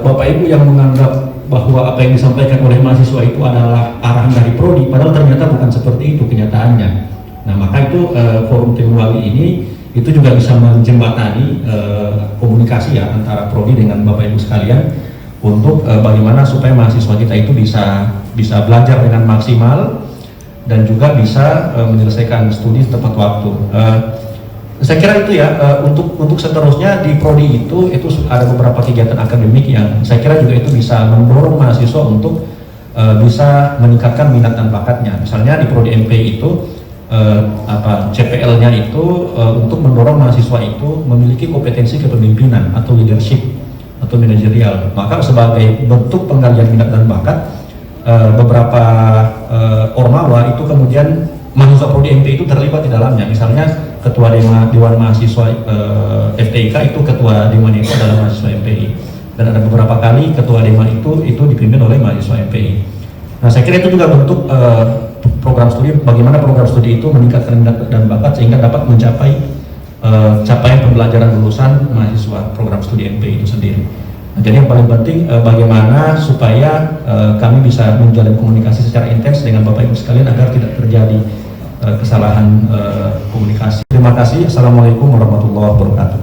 Bapak Ibu yang menganggap bahwa apa yang disampaikan oleh mahasiswa itu adalah arahan dari prodi, padahal ternyata bukan seperti itu kenyataannya. Nah, maka itu forum Timwali ini itu juga bisa menjembatani komunikasi ya antara prodi dengan Bapak Ibu sekalian untuk bagaimana supaya mahasiswa kita itu bisa belajar dengan maksimal dan juga bisa menyelesaikan studi tepat waktu. Saya kira itu ya, untuk seterusnya di prodi itu ada beberapa kegiatan akademik yang saya kira juga itu bisa mendorong mahasiswa untuk bisa meningkatkan minat dan bakatnya. Misalnya di prodi MP itu CPL-nya itu untuk mendorong mahasiswa itu memiliki kompetensi kepemimpinan atau leadership atau manajerial. Maka sebagai bentuk penggalian minat dan bakat, beberapa ormawa itu kemudian mahasiswa prodi MP itu terlibat di dalamnya. Misalnya ketua Dewan Mahasiswa FTIK itu ketua Dewan itu adalah mahasiswa MPI, dan ada beberapa kali ketua Dewan itu dipimpin oleh mahasiswa MPI. Nah, saya kira itu juga bentuk program studi, bagaimana program studi itu meningkatkan minat dan bakat sehingga dapat mencapai capaian pembelajaran lulusan mahasiswa program studi MPI itu sendiri. Nah, jadi yang paling penting bagaimana supaya kami bisa menjalin komunikasi secara intens dengan Bapak Ibu sekalian agar tidak terjadi kesalahan komunikasi. Terima kasih. Assalamualaikum warahmatullahi wabarakatuh.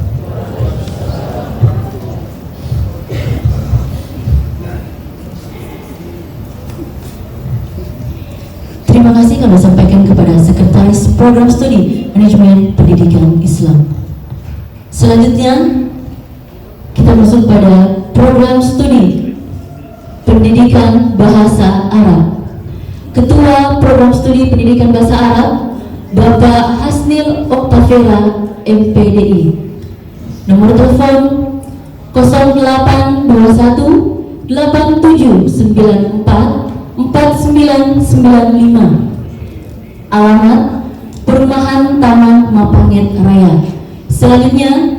Terima kasih kami sampaikan kepada Sekretaris Program Studi Manajemen Pendidikan Islam. Selanjutnya kita masuk pada Program Studi Pendidikan Bahasa Arab. Ketua Program Studi Pendidikan Bahasa Arab, Bapak Hasnil Oktavera, MPDI. Nomor telepon 0821 8794 4995. Alamat Perumahan Taman Mapanget Raya. Selanjutnya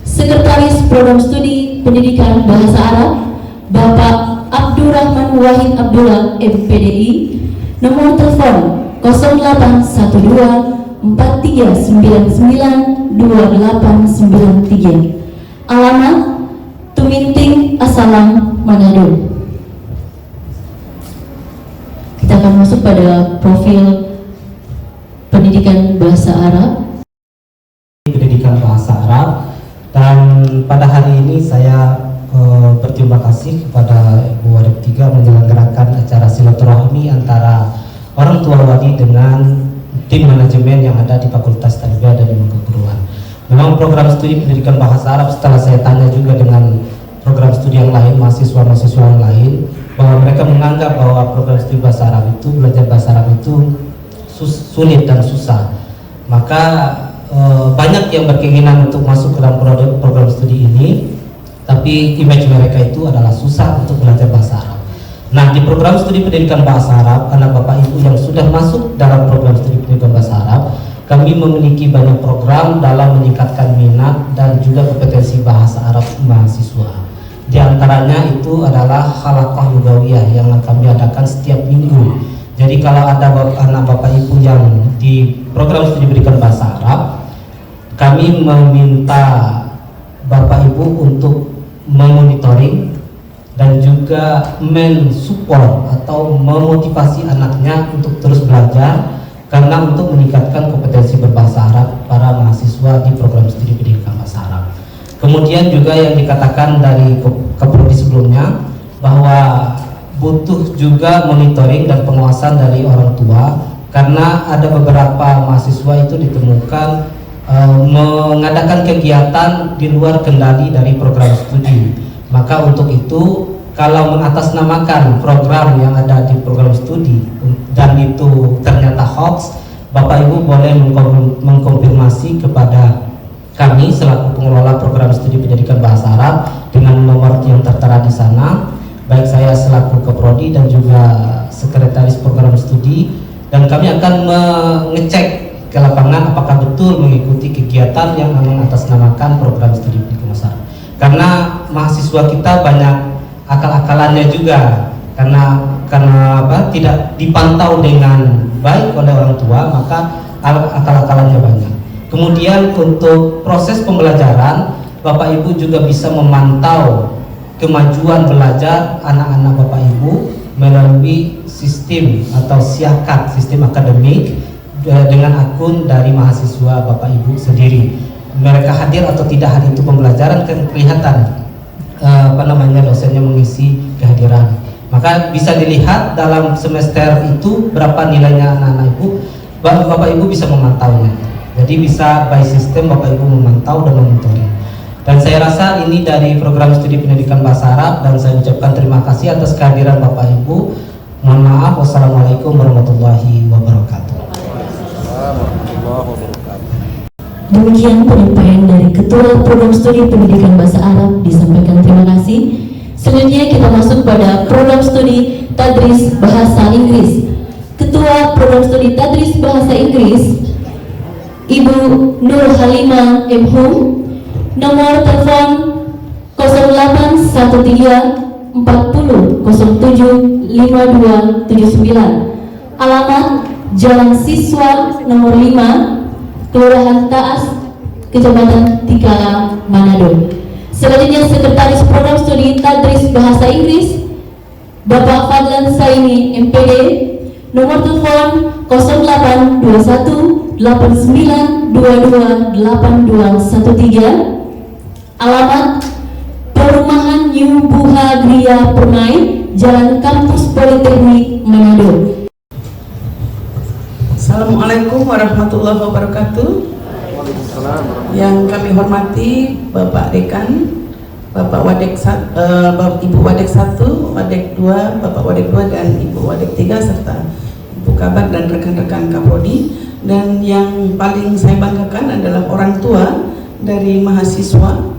Sekretaris Program Studi Pendidikan Bahasa Arab, Bapak Abdurrahman Wahid Abdullah, MPDI. Nomor telepon 0812 4399 2893. Alamat Tuminting Asalam, Manado. Kita akan masuk pada profil pendidikan bahasa Arab. Pendidikan bahasa Arab, dan pada hari ini saya berterima kasih kepada Ibu Wadib 3 menyelenggarakan acara silaturahmi antara orang tua wali dengan tim manajemen yang ada di Fakultas Tarbiyah dan Ilmu Keguruan. Memang program studi pendidikan bahasa Arab, setelah saya tanya juga dengan program studi yang lain, mahasiswa-mahasiswa yang lain, bahwa mereka menganggap bahwa program studi bahasa Arab itu, belajar bahasa Arab itu sulit dan susah. Maka banyak yang berkeinginan untuk masuk ke dalam program studi ini, tapi image mereka itu adalah susah untuk belajar bahasa Arab. Nah, di program studi pendidikan bahasa Arab, anak Bapak Ibu yang sudah masuk dalam program studi pendidikan bahasa Arab, kami memiliki banyak program dalam meningkatkan minat dan juga kompetensi bahasa Arab mahasiswa. Di antaranya itu adalah halaqah lugawiyah yang kami adakan setiap minggu. Jadi kalau ada anak Bapak Ibu yang di program studi pendidikan bahasa Arab, kami meminta Bapak Ibu untuk memonitoring dan juga mensupport atau memotivasi anaknya untuk terus belajar, karena untuk meningkatkan kompetensi berbahasa Arab para mahasiswa di program studi pendidikan bahasa Arab. Kemudian juga yang dikatakan dari Keprodi sebelumnya, bahwa butuh juga monitoring dan pengawasan dari orang tua, karena ada beberapa mahasiswa itu ditemukan mengadakan kegiatan di luar kendali dari program studi. Maka untuk itu, kalau mengatasnamakan program yang ada di program studi dan itu ternyata hoax, Bapak Ibu boleh mengkonfirmasi kepada kami selaku pengelola program studi pendidikan bahasa Arab dengan nomor yang tertera di sana, baik saya selaku keprodi dan juga sekretaris program studi, dan kami akan mengecek ke lapangan apakah betul mengikuti kegiatan yang mengatasnamakan program studi pendidikan bahasa Arab. Karena mahasiswa kita banyak akal-akalannya juga, karena tidak dipantau dengan baik oleh orang tua, maka akal-akalannya banyak. Kemudian untuk proses pembelajaran, Bapak Ibu juga bisa memantau kemajuan belajar anak-anak Bapak Ibu melalui sistem atau siakat, sistem akademik, dengan akun dari mahasiswa Bapak Ibu sendiri. Mereka hadir atau tidak hadir itu pembelajaran kan kelihatan dosennya mengisi kehadiran. Maka bisa dilihat dalam semester itu berapa nilainya anak-anak Ibu, Bapak Ibu bisa memantaunya. Jadi bisa by sistem Bapak Ibu memantau dan memonitoring. Dan saya rasa ini dari program studi pendidikan bahasa Arab, dan saya ucapkan terima kasih atas kehadiran Bapak Ibu. Mohon maaf, wassalamualaikum warahmatullahi wabarakatuh. Demikian penyampaian dari Ketua Program Studi Pendidikan Bahasa Arab, disampaikan terima kasih. Selanjutnya kita masuk pada Program Studi Tadris Bahasa Inggris. Ketua Program Studi Tadris Bahasa Inggris, Ibu Nur Halimah M. Hum, nomor telepon 0813 40 07 5279, alamat Jalan Siswa nomor 5, Kelurahan Taas, Kecamatan Tikala, Manado. Selanjutnya Sekretaris Program Studi Tadris Bahasa Inggris, Bapak Fadlan Saini MPD, nomor telepon 0821 8922 8213, alamat Perumahan New Buha Gria Permai, Jalan Kampus Politeknik, Manado. Assalamualaikum warahmatullahi wabarakatuh. Yang kami hormati Bapak Dekan, Bapak Wadek, Ibu Wadek 1, Wadek 2, Bapak Wadek 2 dan Ibu Wadek 3 serta Ibu Kabak dan rekan-rekan Kaprodi. Dan yang paling saya banggakan adalah orang tua dari mahasiswa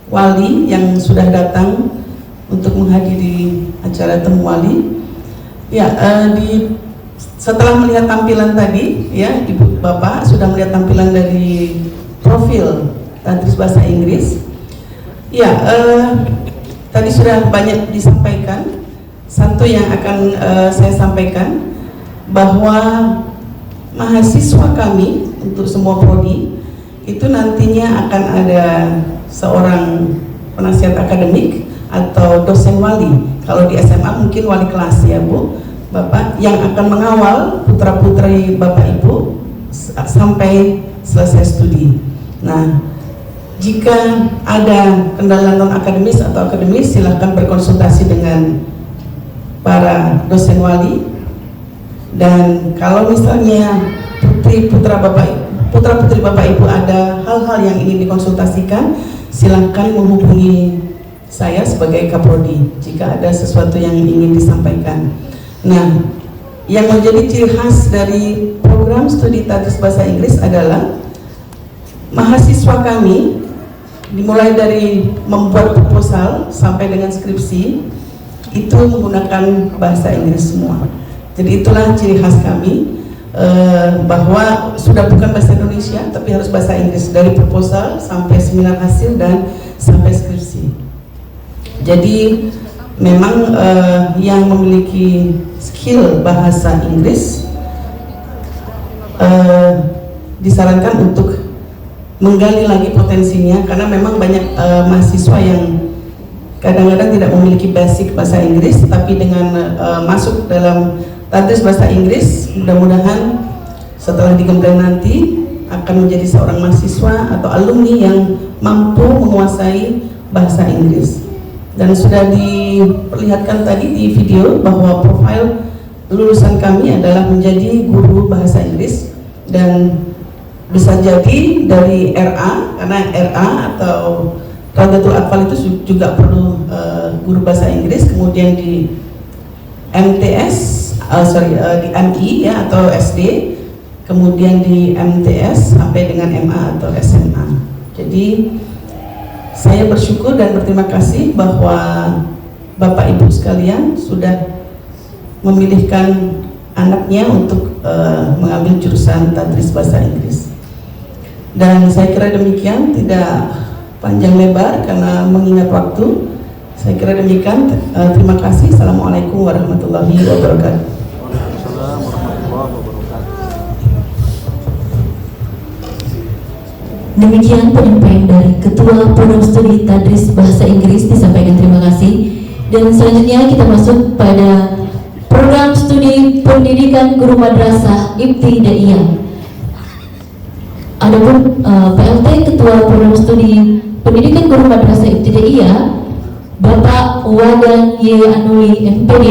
wali yang sudah datang untuk menghadiri acara temu wali. Ya, setelah melihat tampilan tadi, ya Ibu Bapak sudah melihat tampilan dari profil Tadris Bahasa Inggris. Ya, tadi sudah banyak disampaikan. Satu yang akan saya sampaikan, bahwa mahasiswa kami untuk semua prodi itu nantinya akan ada seorang penasihat akademik atau dosen wali. Kalau di SMA mungkin wali kelas, ya Bu, Bapak, yang akan mengawal putra-putri Bapak Ibu sampai selesai studi. Nah, jika ada kendala non akademis atau akademis, silahkan berkonsultasi dengan para dosen wali. Dan kalau misalnya putra-putri Bapak Ibu ada hal-hal yang ingin dikonsultasikan, silahkan menghubungi saya sebagai Kaprodi jika ada sesuatu yang ingin disampaikan. Nah, yang menjadi ciri khas dari program studi Tadris Bahasa Inggris adalah mahasiswa kami dimulai dari membuat proposal sampai dengan skripsi itu menggunakan bahasa Inggris semua. Jadi itulah ciri khas kami, bahwa sudah bukan bahasa Indonesia tapi harus bahasa Inggris, dari proposal sampai seminar hasil dan sampai skripsi. Jadi memang yang memiliki skill bahasa Inggris disarankan untuk menggali lagi potensinya, karena memang banyak mahasiswa yang kadang-kadang tidak memiliki basic bahasa Inggris, tapi dengan masuk dalam Tadris Bahasa Inggris, mudah-mudahan setelah digembleng nanti akan menjadi seorang mahasiswa atau alumni yang mampu menguasai bahasa Inggris. Dan sudah diperlihatkan tadi di video bahwa profil lulusan kami adalah menjadi guru bahasa Inggris, dan bisa jadi dari RA, karena RA atau Radatul Atfal itu juga perlu guru bahasa Inggris, kemudian di MTS, di MI ya atau SD, kemudian di MTS sampai dengan MA atau SMA. Jadi saya bersyukur dan berterima kasih bahwa Bapak Ibu sekalian sudah memilihkan anaknya untuk mengambil jurusan tadris bahasa Inggris. Dan saya kira demikian, tidak panjang lebar karena mengingat waktu. Saya kira demikian. Terima kasih. Assalamualaikum warahmatullahi wabarakatuh. Demikian penyampaian dari Ketua Program Studi Tadris Bahasa Inggris, disampaikan terima kasih. Dan selanjutnya kita masuk pada Program Studi Pendidikan Guru Madrasah Ibtidaiyah. Adapun PLT Ketua Program Studi Pendidikan Guru Madrasah Ibtidaiyah, Bapak Wadan Y. Anuli MPD,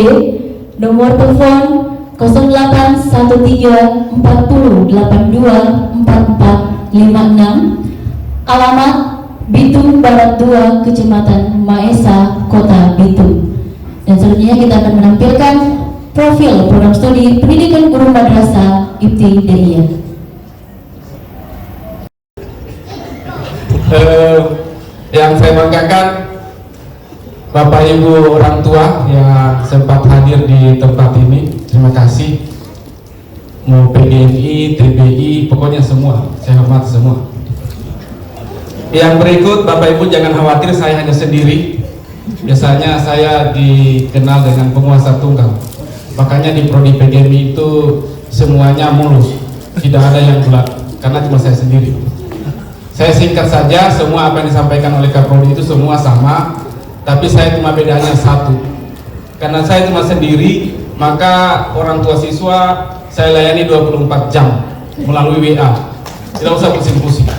nomor telepon 081340824456, alamat Bitung Barat 2, Kecamatan Maesa, Kota Bitung. Dan selanjutnya kita akan menampilkan profil program studi pendidikan guru madrasah Ibtidaiyah. Yang saya banggakan Bapak Ibu orang tua yang sempat hadir di tempat ini, terima kasih. Mau PGNI, TBI, pokoknya semua, saya hormati semua. Yang berikut Bapak Ibu jangan khawatir, saya hanya sendiri. Biasanya saya dikenal dengan penguasa tunggal. Makanya di prodi PGNI itu semuanya mulus, tidak ada yang bulat, karena cuma saya sendiri. Saya singkat saja, semua apa yang disampaikan oleh Kaprodi itu semua sama, tapi saya cuma bedanya satu. Karena saya cuma sendiri, maka orang tua siswa saya layani 24 jam melalui WA. Tidak usah pusing-pusing.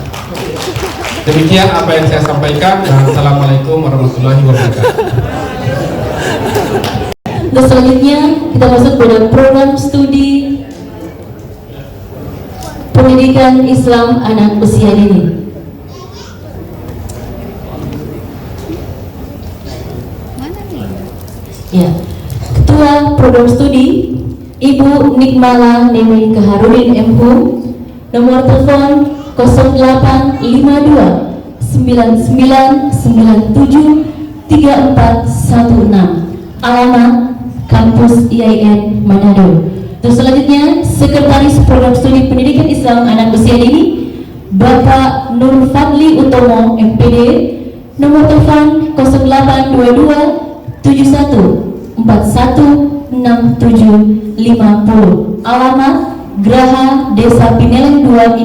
Demikian apa yang saya sampaikan, dan Assalamualaikum warahmatullahi wabarakatuh. Dan selanjutnya kita masuk pada program studi pendidikan Islam anak usia dini. Ya, Ketua Program Studi Ibu Nikmala Nemi Keharudin MHum, nomor telepon 0852 9997 3416, alamat Kampus IAIN Manado. Terus selanjutnya Sekretaris Program Studi Pendidikan Islam Anak Usia Dini Bapak Nur Fadli Utomo MPD, nomor telepon 0822 71416750, alamat Geraha Desa Pineleng 2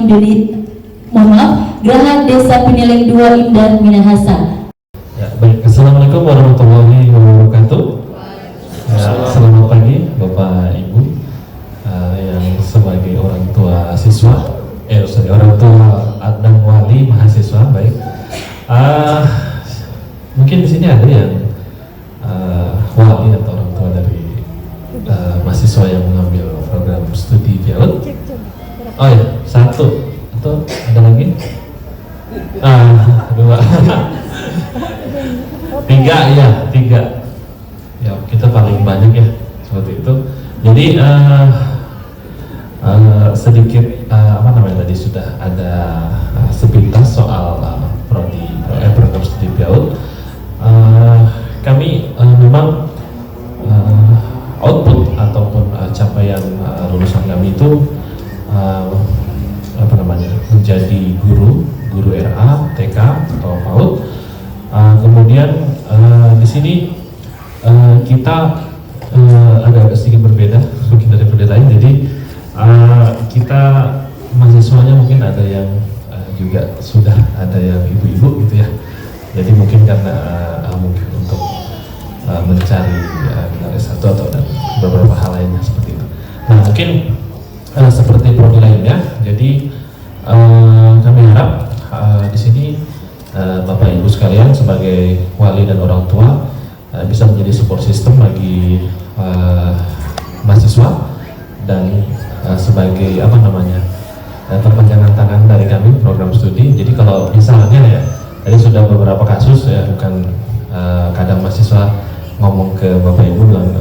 Geraha Desa Pineleng 2 Indar Minahasa. Ya, baik. Assalamualaikum warahmatullahi wabarakatuh. Selamat pagi Bapak Ibu yang sebagai orang tua siswa, orang tua dan wali mahasiswa. Baik. Mungkin di sini ada yang wali atau orang tua dari mahasiswa yang mengambil program studi PIAUD. Oh ya, satu atau ada lagi? Dua. Tiga. Ya, kita paling banyak ya seperti itu. Jadi sedikit tadi sudah ada sepintas soal program studi PIAUD. Kami memang output ataupun capaian lulusan kami itu menjadi guru RA, TK atau PAUD. Kemudian di sini kita agak sedikit berbeda mungkin dari prodi lain. Jadi kita mahasiswanya mungkin ada yang juga sudah ada yang ibu-ibu gitu ya. Jadi mungkin karena mungkin untuk mencari S1 atau beberapa hal lainnya seperti itu. Nah mungkin seperti prodi lainnya. Jadi kami harap di sini Bapak Ibu sekalian sebagai wali dan orang tua bisa menjadi support system bagi mahasiswa dan sebagai perpanjangan tangan dari kami program studi. Jadi kalau misalnya ya tadi sudah beberapa kasus ya, bukan kadang mahasiswa ngomong ke Bapak Ibu bilang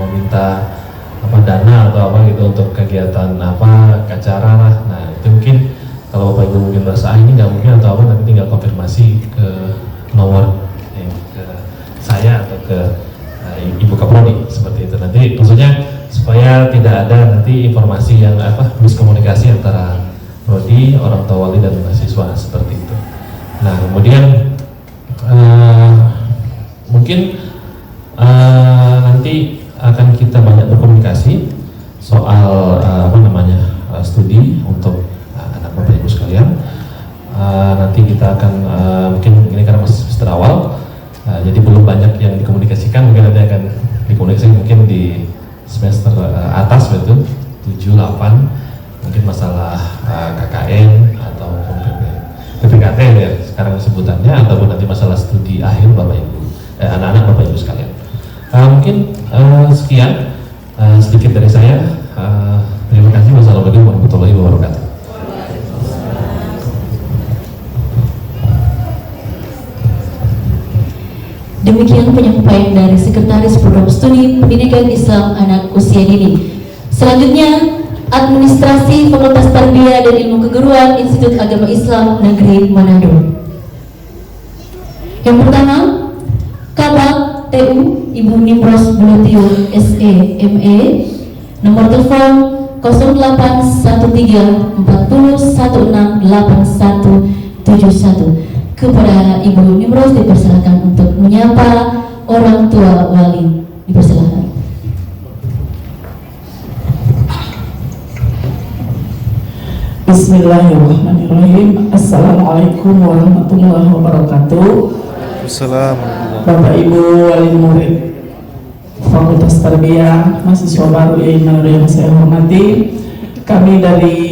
meminta dana atau apa gitu untuk kegiatan acara lah. Nah itu mungkin kalau Bapak Ibu mungkin merasa ini nggak mungkin atau apa, nanti tinggal konfirmasi ke nomor ke saya atau ke Ibu Kaprodi seperti itu. Nanti maksudnya supaya tidak ada nanti informasi yang miskomunikasi antara prodi, orang tua wali dan mahasiswa seperti itu. Nah kemudian mungkin nanti akan kita banyak berkomunikasi soal studi untuk anak Bapak Ibu sekalian. Nanti kita akan mungkin ini karena masih semester awal, jadi belum banyak yang dikomunikasikan, mungkin nanti akan dikomunikasikan mungkin di semester atas betul 7, 8 mungkin masalah KKN atau PPKT ya sekarang sebutannya, ataupun nanti masalah studi akhir Bapak Ibu anak-anak Bapak Ibu sekalian. Mungkin sekian sedikit dari saya. Terima kasih. Wassalamualaikum warahmatullahi wabarakatuh. Demikian penyampaian dari Sekretaris Program Studi Pendidikan Islam Anak Usia Dini. Selanjutnya, Administrasi Fakultas Tarbiyah dan Ilmu Keguruan Institut Agama Islam Negeri Manado. Yang pertama, Kabak TU Ibu Nimros Bulutio SE ME, nomor telepon 081340168171. Kepada Ibu Nimros dipersilakan untuk menyapa orang tua wali. Dipersilakan. Bismillahirrahmanirrahim. Assalamualaikum warahmatullahi wabarakatuh. Assalamualaikum. Bapak Ibu wali murid Fakultas Tarbiyah, mahasiswa baru yang saya hormati, kami dari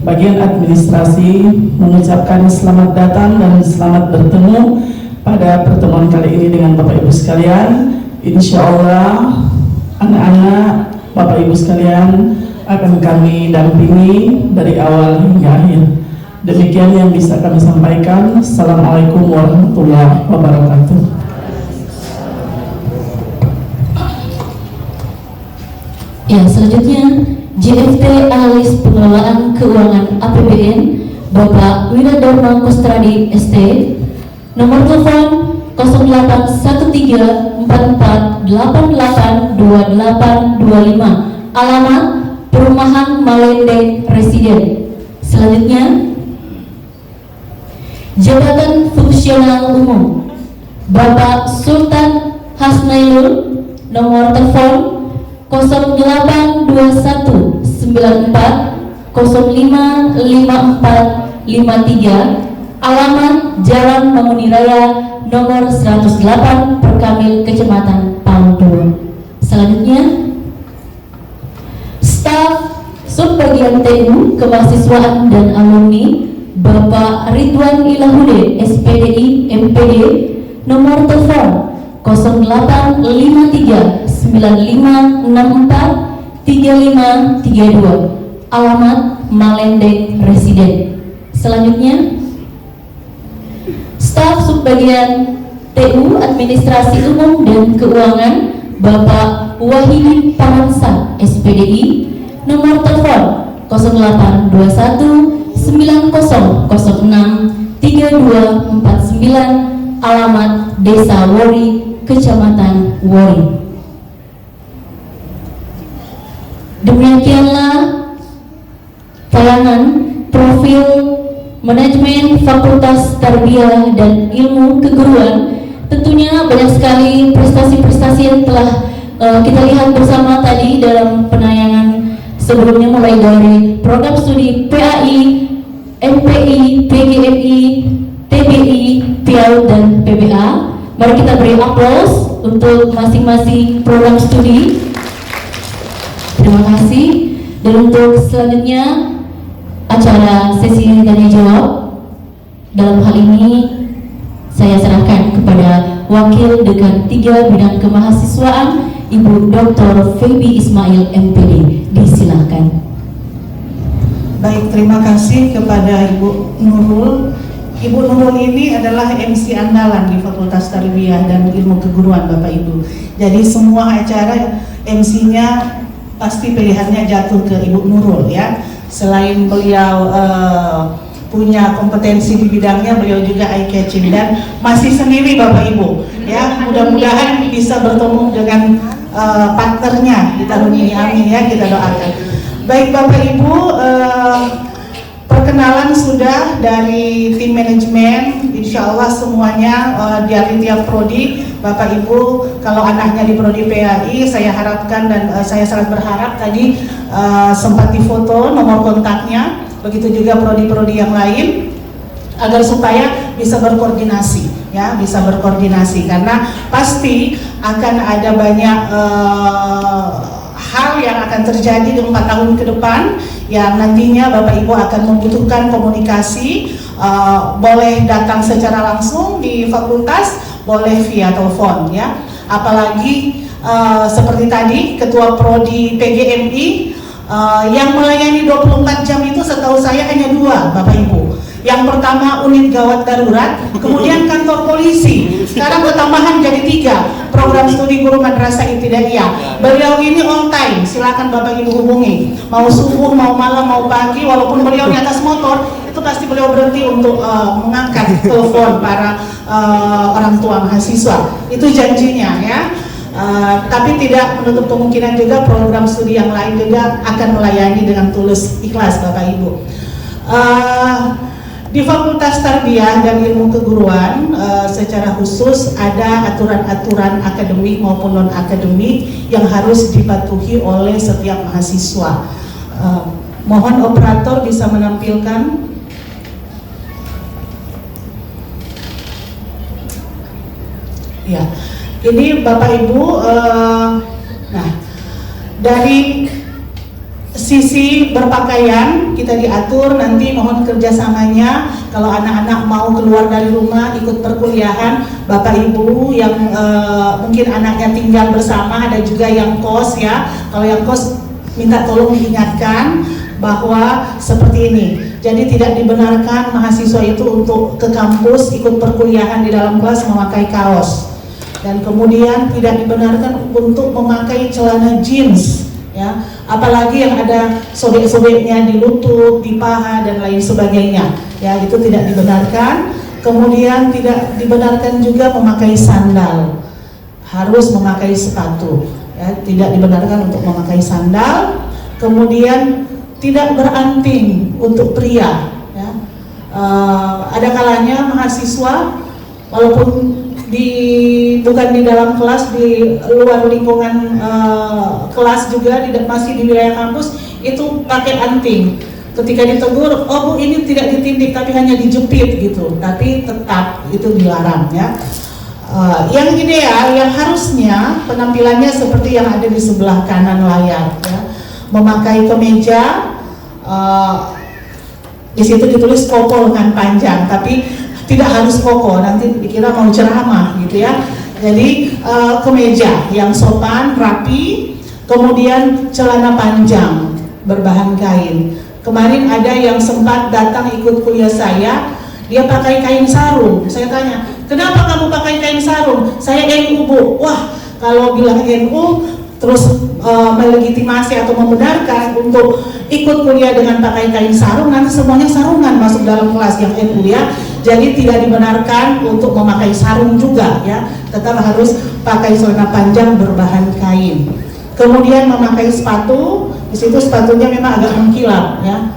bagian administrasi mengucapkan selamat datang dan selamat bertemu pada pertemuan kali ini dengan Bapak Ibu sekalian. Insya Allah anak-anak Bapak Ibu sekalian akan kami dampingi dari awal hingga akhir. Demikian yang bisa kami sampaikan. Assalamualaikum warahmatullahi wabarakatuh. Ya, selanjutnya JFT Analis Pengelolaan Keuangan APBN Bapak Wiradharma Kostradi ST, nomor telepon 081344882825, alamat Perumahan Malende Residen. Selanjutnya, Jabatan Fungsional Umum Bapak Sultan Hasnailul, nomor telepon 082194055453, alamat Jalan Manguniraya nomor 108 Perkamil, Kecamatan Paldu. Selanjutnya, staf Subbagian TU Kemahasiswaan dan Alumni Bapak Ridwan Ilahude SPDI MPD, nomor telepon 085395643532, alamat Malende Residen. Selanjutnya, staf Subbagian TU Administrasi Umum dan Keuangan Bapak Wahidi Pamansa SPDI, nomor telepon 082190063249, alamat Desa Wori, Kecamatan Wori. Demikianlah tayangan profil manajemen Fakultas Tarbiyah dan Ilmu Keguruan. Tentunya banyak sekali prestasi-prestasi yang telah kita lihat bersama tadi dalam penayangan sebelumnya, mulai dari program studi PAI, MPI, PGMI, TBI, PIAU, dan PBA. Mari kita beri aplaus untuk masing-masing program studi. Terima kasih. Dan untuk selanjutnya acara sesi tanya jawab, dalam hal ini saya serahkan kepada Wakil Dekan 3 Bidang Kemahasiswaan Ibu Dr. Feby Ismail MPD. Disilakan. Baik, terima kasih kepada Ibu Nurul. Ibu Nurul ini adalah MC andalan di Fakultas Tarbiyah dan Ilmu Keguruan, Bapak Ibu. Jadi semua acara MC-nya pasti pilihannya jatuh ke Ibu Nurul ya. Selain beliau punya kompetensi di bidangnya, beliau juga eye catching dan masih sendiri Bapak Ibu ya. Mudah-mudahan bisa bertemu dengan partnernya di tahun ini, amin ya, kita doakan. Baik Bapak Ibu, perkenalan sudah dari tim manajemen, insya Allah semuanya dari tiap prodi. Bapak Ibu, kalau anaknya di prodi PAI, saya harapkan dan saya sangat berharap tadi sempat difoto nomor kontaknya, begitu juga prodi-prodi yang lain, agar supaya bisa berkoordinasi ya, bisa berkoordinasi karena pasti akan ada banyak hal yang akan terjadi di 4 tahun ke depan yang nantinya Bapak Ibu akan membutuhkan komunikasi, boleh datang secara langsung di fakultas, boleh via telepon ya. Apalagi seperti tadi Ketua Prodi PGMI yang melayani 24 jam itu setahu saya hanya 2 Bapak Ibu. Yang pertama unit gawat darurat, kemudian kantor polisi. Sekarang bertambahan jadi 3, program studi guru madrasah ibtidaiyah. Beliau ini on time, silakan Bapak Ibu hubungi. Mau subuh, mau malam, mau pagi, walaupun beliau di atas motor, itu pasti beliau berhenti untuk mengangkat telepon para orang tua mahasiswa. Itu janjinya ya. Tapi tidak menutup kemungkinan juga program studi yang lain juga akan melayani dengan tulus ikhlas Bapak Ibu. Di Fakultas Tarbiyah dan Ilmu Keguruan secara khusus ada aturan-aturan akademik maupun non-akademik yang harus dipatuhi oleh setiap mahasiswa. Mohon operator bisa menampilkan. Ya, ini Bapak Ibu, nah dari sisi berpakaian kita diatur, nanti mohon kerjasamanya. Kalau anak-anak mau keluar dari rumah ikut perkuliahan, Bapak Ibu yang mungkin anaknya tinggal bersama, ada juga yang kos ya. Kalau yang kos minta tolong diingatkan bahwa seperti ini. Jadi tidak dibenarkan mahasiswa itu untuk ke kampus ikut perkuliahan di dalam kelas memakai kaos. Dan kemudian tidak dibenarkan untuk memakai celana jeans ya, apalagi yang ada sobek-sobeknya di lutut, di paha dan lain sebagainya ya, itu tidak dibenarkan. Kemudian tidak dibenarkan juga memakai sandal, harus memakai sepatu ya, tidak dibenarkan untuk memakai sandal. Kemudian tidak beranting untuk pria ya. Ada kalanya mahasiswa walaupun bukan di dalam kelas, di luar lingkungan kelas juga, masih di wilayah kampus, itu pakai anting. Ketika ditegur, oh Bu ini tidak ditindik tapi hanya dijepit gitu, tapi tetap itu dilarang ya. Yang ideal, yang harusnya penampilannya seperti yang ada di sebelah kanan layar ya. Memakai kemeja, di situ ditulis koko lengan panjang, tapi tidak harus koko, nanti dikira mau ceramah gitu ya. Jadi kemeja yang sopan, rapi, kemudian celana panjang berbahan kain. Kemarin ada yang sempat datang ikut kuliah saya, dia pakai kain sarung. Saya tanya, kenapa kamu pakai kain sarung? Saya NU Bu. Wah, kalau bilang NU terus melegitimasi atau membenarkan untuk ikut kuliah dengan pakai kain sarung, nanti semuanya sarungan masuk dalam kelas yang NU ya. Jadi tidak dibenarkan untuk memakai sarung juga ya, tetap harus pakai celana panjang berbahan kain. Kemudian memakai sepatu, di situ sepatunya memang agak mengkilap ya.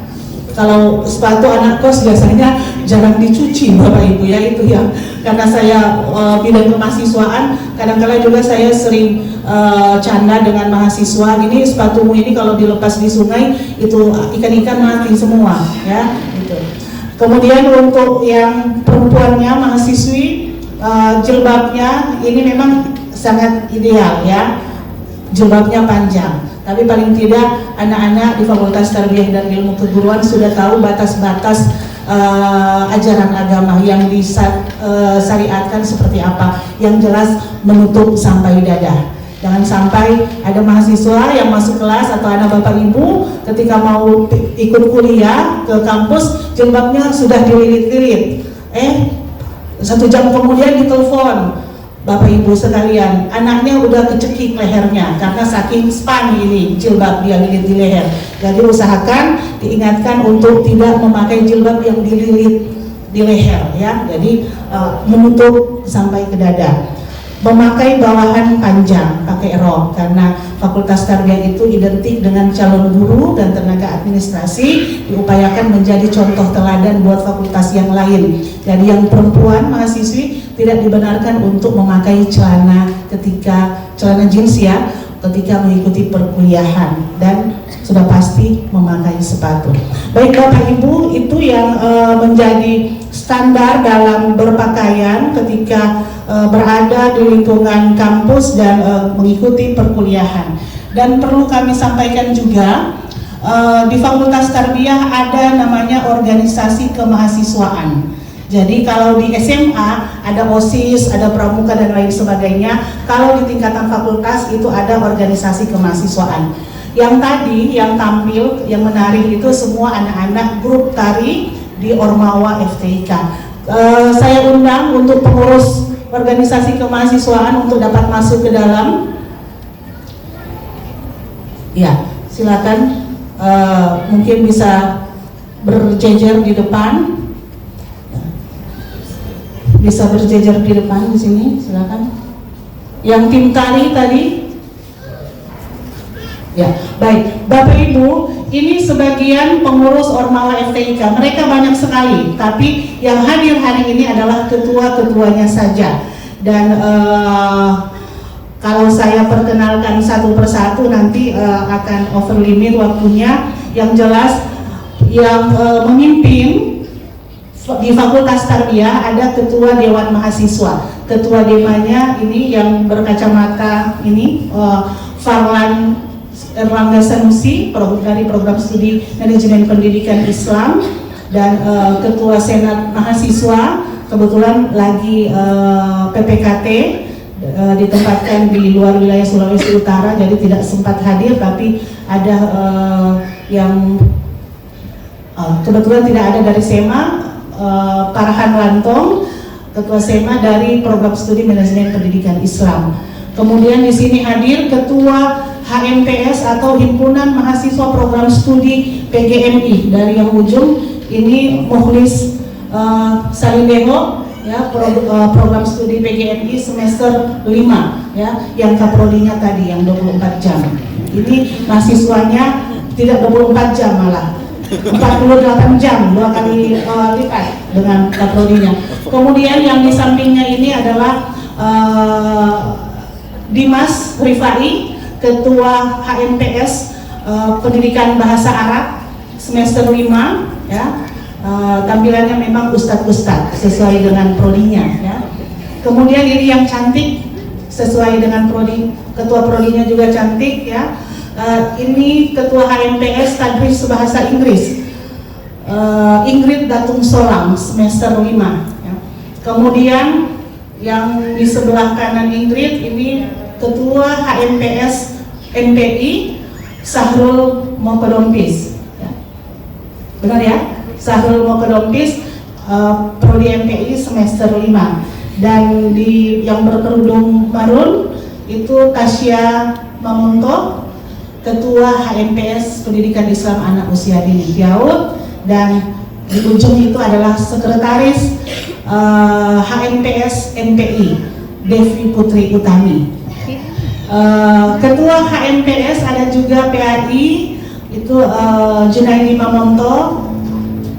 Kalau sepatu anak kos biasanya jarang dicuci Bapak Ibu ya, itu ya. Karena saya bidang kemahasiswaan, kadang-kadang juga saya sering canda dengan mahasiswa, ini sepatumu ini kalau dilepas di sungai itu ikan-ikan mati semua ya gitu. Kemudian untuk yang perempuannya mahasiswi, jilbabnya ini memang sangat ideal ya, jilbabnya panjang. Tapi paling tidak anak-anak di Fakultas Tarbiyah dan Ilmu Keguruan sudah tahu batas-batas ajaran agama yang disyariatkan seperti apa, yang jelas menutup sampai dada. Jangan sampai ada mahasiswa yang masuk kelas atau anak bapak ibu ketika mau ikut kuliah ke kampus jilbabnya sudah dililit-lilit. 1 jam kemudian ditelepon, bapak ibu sekalian, anaknya udah kecekik lehernya karena saking span ini jilbab dia lilit di leher. Jadi usahakan diingatkan untuk tidak memakai jilbab yang dililit di leher ya. Jadi menutup sampai ke dada. Memakai bawahan panjang, pakai rok, karena Fakultas Tarbiyah itu identik dengan calon guru dan tenaga administrasi, diupayakan menjadi contoh teladan buat fakultas yang lain. Jadi yang perempuan mahasiswi tidak dibenarkan untuk memakai celana jeans ya, ketika mengikuti perkuliahan, dan sudah pasti memakai sepatu. Baik Bapak Ibu, itu yang menjadi standar dalam berpakaian ketika berada di lingkungan kampus dan mengikuti perkuliahan. Dan perlu kami sampaikan juga, di Fakultas Tarbiyah ada namanya organisasi kemahasiswaan. Jadi kalau di SMA ada OSIS, ada pramuka dan lain sebagainya. Kalau di tingkatan fakultas itu ada organisasi kemahasiswaan. Yang tadi yang tampil, yang menarik itu semua anak-anak grup tari di Ormawa FTIK. Saya undang untuk pengurus organisasi kemahasiswaan untuk dapat masuk ke dalam. Ya, silakan, mungkin bisa berjejer di depan. Bisa berjejer di depan di sini, silakan. Yang tim tari tadi. Ya, baik. Bapak Ibu, ini sebagian pengurus Ormawa FTIK. Mereka banyak sekali, tapi yang hadir hari ini adalah ketua-ketuanya saja. Dan kalau saya perkenalkan satu persatu nanti akan over limit waktunya. Yang jelas yang memimpin di Fakultas Tarbiyah ada Ketua Dewan Mahasiswa. Ketua Dewannya ini yang berkacamata ini, Farlan Erlangga Sanusi dari Program Studi Manajemen Pendidikan Islam, dan Ketua Senat Mahasiswa kebetulan lagi PPKT, ditempatkan di luar wilayah Sulawesi Utara, jadi tidak sempat hadir, tapi ada yang kebetulan tidak ada dari SEMA, Farhan Lantong, Ketua SEMA dari Program Studi Manajemen Pendidikan Islam. Kemudian di sini hadir Ketua HMPS atau Himpunan Mahasiswa Program Studi PGMI dari yang ujung ini Mukhlis Salindeho ya, program studi PGMI semester 5 ya, yang kaprodinya tadi yang 24 jam. Ini mahasiswanya tidak 24 jam, malah 48 jam, 2 kali lipat dengan kaprodinya. Kemudian yang di sampingnya ini adalah Dimas Rifai, Ketua HMPS Pendidikan Bahasa Arab semester 5 ya. Tampilannya memang ustadz-ustadz sesuai dengan prodinya ya. Kemudian ini yang cantik sesuai dengan prodi, ketua prodinya juga cantik ya. Ini Ketua HMPS Tadris Bahasa Inggris, Ingrid Datung Solang semester 5 ya. Kemudian yang di sebelah kanan Ingrid ini Ketua HMPS MPI Sahrul Mokodompis ya. Benar ya? Sahrul Mokodompis, prodi MPI semester 5. Dan di yang berkerudung marun itu Tasya Mamunto, Ketua HMPS Pendidikan Islam Anak Usia Dini PIAUD, dan di ujung itu adalah Sekretaris HMPS MPI Devi Putri Utami. Ketua HMPS ada juga PAI itu Junaidi Mamonto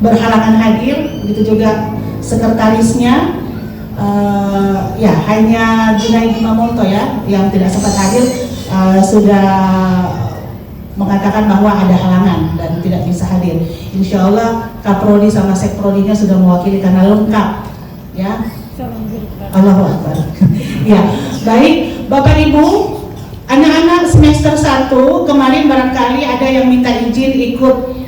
berhalangan hadir, begitu juga sekretarisnya ya hanya Junaidi Mamonto ya yang tidak sempat hadir, sudah mengatakan bahwa ada halangan dan tidak bisa hadir. Insya Allah Kaprodi sama Sekprodinya sudah mewakili karena lengkap ya. Allahu Akbar. Ya, baik Bapak Ibu, Anak-anak semester 1 kemarin barangkali ada yang minta izin ikut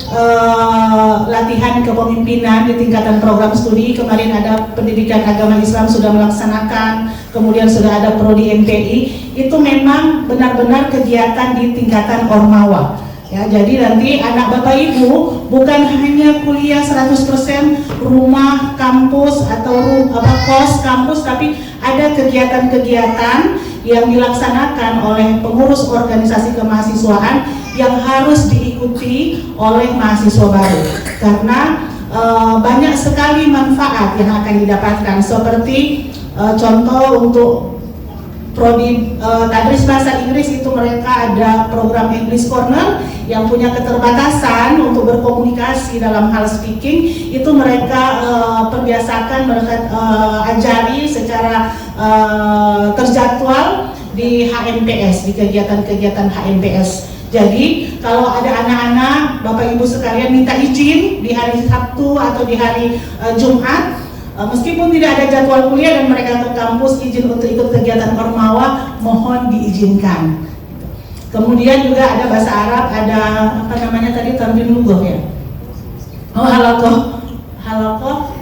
latihan kepemimpinan di tingkatan program studi. Kemarin ada pendidikan agama Islam sudah melaksanakan, kemudian sudah ada prodi MPI. Itu memang benar-benar kegiatan di tingkatan Ormawa. Ya, jadi nanti anak Bapak Ibu bukan hanya kuliah 100% rumah, kampus atau kos kampus, tapi ada kegiatan-kegiatan yang dilaksanakan oleh pengurus organisasi kemahasiswaan yang harus diikuti oleh mahasiswa baru. Karena banyak sekali manfaat yang akan didapatkan, seperti contoh untuk prodi tadris bahasa Inggris itu mereka ada program English Corner yang punya keterbatasan untuk berkomunikasi dalam hal speaking, itu mereka perbiasakan, mereka ajari secara terjadwal di HMPS, di kegiatan-kegiatan HMPS. Jadi kalau ada anak-anak Bapak Ibu sekalian minta izin di hari Sabtu atau di hari Jumat, meskipun tidak ada jadwal kuliah dan mereka ke kampus izin untuk ikut kegiatan Ormawa, mohon diizinkan. Kemudian juga ada bahasa Arab, ada apa namanya tadi, tamrin lugoh ya. Oh, halakoh,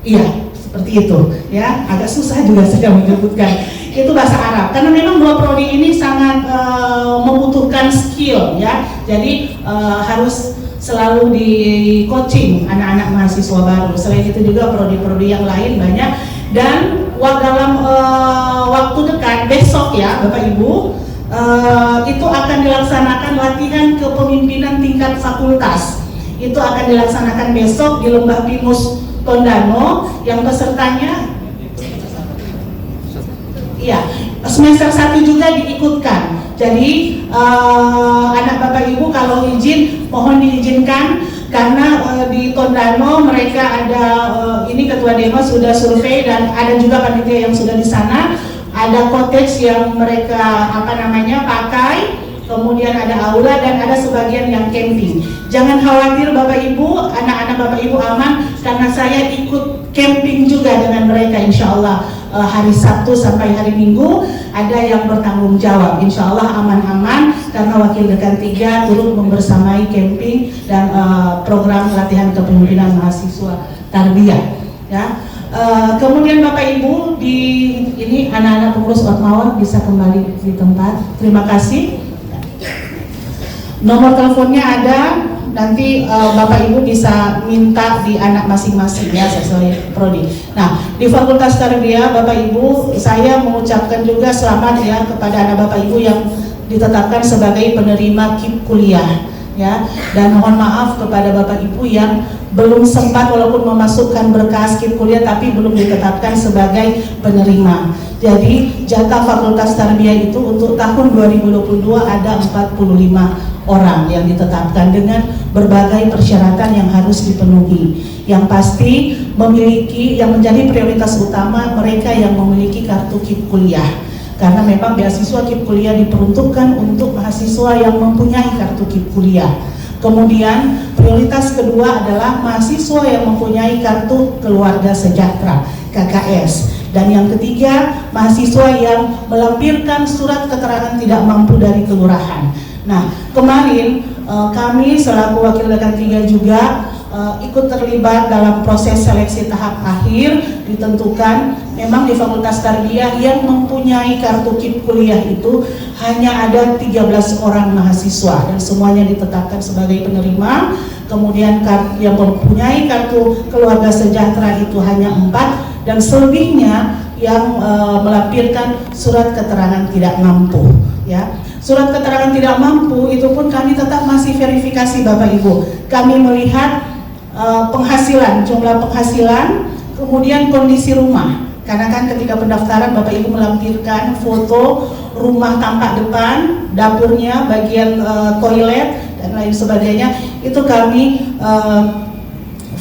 iya seperti itu ya, agak susah juga saya menyebutkan. Itu bahasa Arab karena memang dua prodi ini sangat membutuhkan skill ya. Jadi harus selalu di coaching anak-anak mahasiswa baru. Selain itu juga prodi-prodi yang lain banyak, dan dalam waktu dekat besok ya Bapak Ibu, itu akan dilaksanakan latihan kepemimpinan tingkat fakultas. Itu akan dilaksanakan besok di Lembah Pinus Tondano, yang pesertanya iya semester 1 juga diikutkan. Jadi anak Bapak Ibu kalau izin mohon diizinkan, karena di Tondano mereka ada ini ketua Dema sudah survei dan ada juga panitia yang sudah di sana. Ada cottage yang mereka pakai, kemudian ada aula dan ada sebagian yang camping. Jangan khawatir Bapak Ibu, anak-anak Bapak Ibu aman, karena saya ikut camping juga dengan mereka insya Allah. Hari Sabtu sampai hari Minggu ada yang bertanggung jawab, insya Allah aman-aman, karena Wakil Dekan 3 turut membersamai camping dan program latihan kepemimpinan mahasiswa tarbiyah ya. Kemudian Bapak Ibu, di ini anak-anak pengurus Ormawa bisa kembali di tempat. Terima kasih. Nomor teleponnya ada, nanti Bapak Ibu bisa minta di anak masing-masing ya sesuai prodi. Nah, di Fakultas Tarbiyah Bapak Ibu, saya mengucapkan juga selamat ya kepada anak Bapak Ibu yang ditetapkan sebagai penerima KIP kuliah ya, dan mohon maaf kepada Bapak Ibu yang belum sempat walaupun memasukkan berkas KIP kuliah tapi belum ditetapkan sebagai penerima. Jadi jatah Fakultas Tarbiyah itu untuk tahun 2022 ada 45 orang yang ditetapkan dengan berbagai persyaratan yang harus dipenuhi. Yang pasti memiliki, yang menjadi prioritas utama mereka yang memiliki kartu KIP kuliah. Karena memang beasiswa KIP kuliah diperuntukkan untuk mahasiswa yang mempunyai kartu KIP kuliah. Kemudian prioritas kedua adalah mahasiswa yang mempunyai kartu keluarga sejahtera KKS. Dan yang ketiga, mahasiswa yang melampirkan surat keterangan tidak mampu dari kelurahan. Nah, kemarin kami selaku Wakil Dekan 3 juga ikut terlibat dalam proses seleksi tahap akhir. Ditentukan memang di Fakultas Tarbiyah yang mempunyai kartu KIP kuliah itu hanya ada 13 orang mahasiswa dan semuanya ditetapkan sebagai penerima. Kemudian yang mempunyai kartu keluarga sejahtera itu hanya 4, dan selebihnya yang melampirkan surat keterangan tidak mampu ya. Surat keterangan tidak mampu itu pun kami tetap masih verifikasi Bapak Ibu. Kami melihat penghasilan, jumlah penghasilan, kemudian kondisi rumah. Karena kan ketika pendaftaran Bapak Ibu melampirkan foto rumah tampak depan, dapurnya, bagian toilet dan lain sebagainya. Itu kami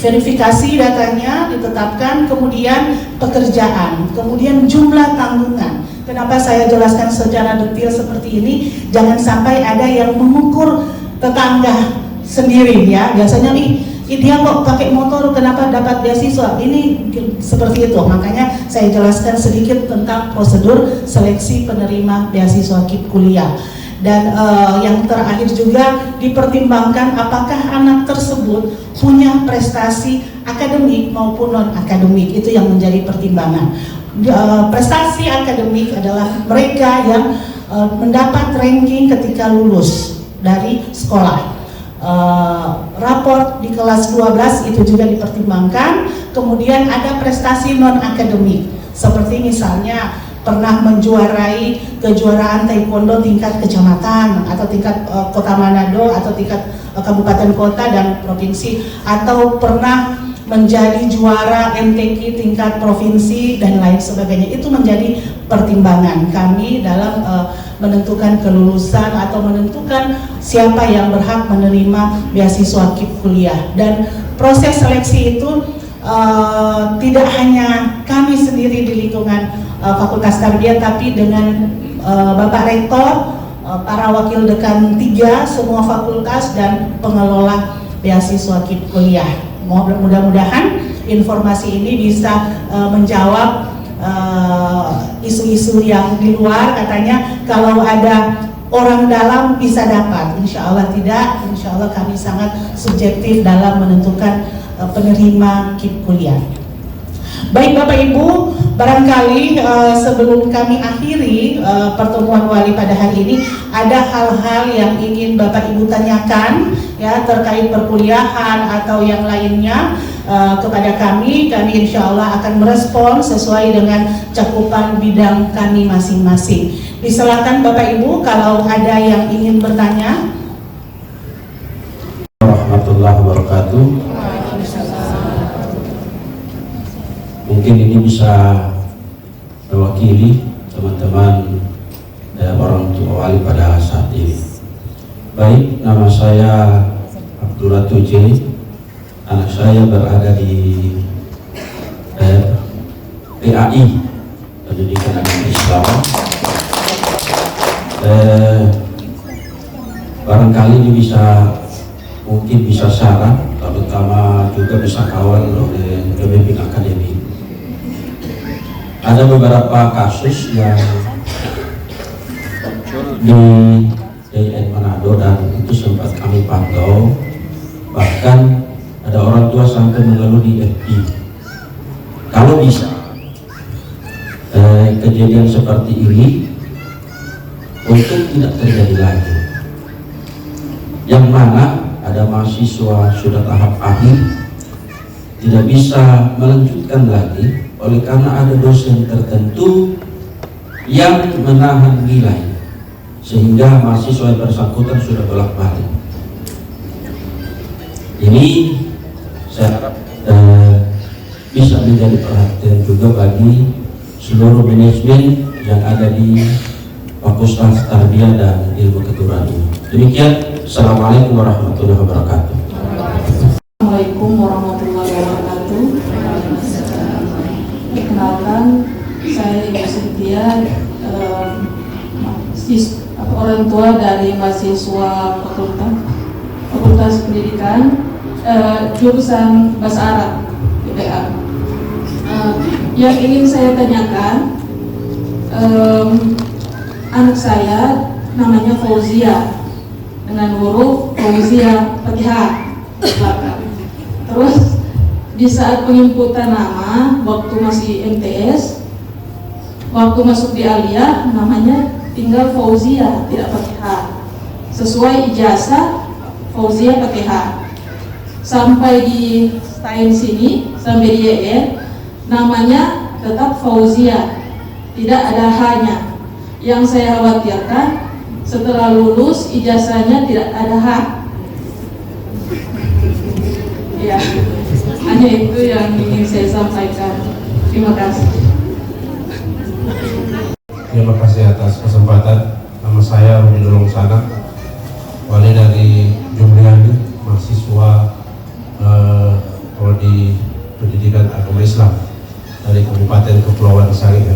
verifikasi datanya, ditetapkan, kemudian pekerjaan, kemudian jumlah tanggungan. Kenapa saya jelaskan secara detail seperti ini? Jangan sampai ada yang mengukur tetangga sendiri ya. Biasanya nih dia kok pakai motor kenapa dapat beasiswa, ini seperti itu. Makanya saya jelaskan sedikit tentang prosedur seleksi penerima beasiswa KIP kuliah. Dan yang terakhir juga dipertimbangkan apakah anak tersebut punya prestasi akademik maupun non akademik, itu yang menjadi pertimbangan. Prestasi akademik adalah mereka yang mendapat ranking ketika lulus dari sekolah. Raport di kelas 12 itu juga dipertimbangkan. Kemudian ada prestasi non akademik, seperti misalnya pernah menjuarai kejuaraan taekwondo tingkat kecamatan atau tingkat kota Manado atau tingkat kabupaten kota dan provinsi, atau pernah menjadi juara MTQ tingkat provinsi dan lain sebagainya. Itu menjadi pertimbangan kami dalam menentukan kelulusan atau menentukan siapa yang berhak menerima beasiswa KIP kuliah. Dan proses seleksi itu tidak hanya kami sendiri di lingkungan Fakultas Tarbiyah, tapi dengan Bapak Rektor, para wakil dekan 3 semua fakultas dan pengelola beasiswa KIP kuliah. Mudah-mudahan informasi ini bisa menjawab isu-isu yang di luar, katanya kalau ada orang dalam bisa dapat. Insya Allah tidak, insya Allah kami sangat subjektif dalam menentukan penerima KIP kuliah. Baik Bapak Ibu, barangkali sebelum kami akhiri pertemuan wali pada hari ini, ada hal-hal yang ingin Bapak Ibu tanyakan ya terkait perkuliahan atau yang lainnya kepada kami insya Allah akan merespon sesuai dengan cakupan bidang kami masing-masing. Disilakan Bapak Ibu kalau ada yang ingin bertanya. Warahmatullahi wabarakatuh. Mungkin ini bisa mewakili teman-teman orang tua wali pada saat ini. Baik, nama saya Abdullah Tuje. Anak saya berada di PAI, Pendidikan Agama Islam. Barangkali ini mungkin bisa saran, terutama juga bisa kawal oleh pemimpin akademik. Ada beberapa kasus yang di DN Manado dan itu sempat kami pantau, bahkan ada orang tua sampai mengeluh di FB. Kalau bisa kejadian seperti ini untuk tidak terjadi lagi, yang mana ada mahasiswa sudah tahap akhir tidak bisa melanjutkan lagi oleh karena ada dosen tertentu yang menahan nilai sehingga mahasiswa yang bersangkutan sudah bolak-balik. Ini saya harap bisa menjadi perhatian juga bagi seluruh manajemen yang ada di Fakultas Tarbiyah dan Ilmu Keturunan. Demikian, Assalamualaikum warahmatullahi wabarakatuh. Assalamualaikum warahmatullahi wabarakatuh. Perkenalkan, saya Ibu Cynthia, orang tua dari mahasiswa Fakultas Pendidikan, jurusan Bahasa Arab PPA. Yang ingin saya tanyakan, anak saya namanya Fauzia dengan huruf Fauzia Fatihah belakang. Terus di saat penginputan nama waktu masih MTS, waktu masuk di Aliyah namanya tinggal Fauzia tidak Fatihah, sesuai ijazah Fauzia Fatihah. Sampai di stain sini sampai di YN namanya tetap Fauzia, tidak ada H-nya. Yang saya khawatirkan setelah lulus ijazahnya tidak ada H. Ya, hanya itu yang ingin saya sampaikan. Terima kasih. Terima kasih atas kesempatan. Nama saya Rudi Longsana, wali dari Jumriani, mahasiswa Prodi Pendidikan Agama Islam dari Kabupaten Kepulauan Sangihe.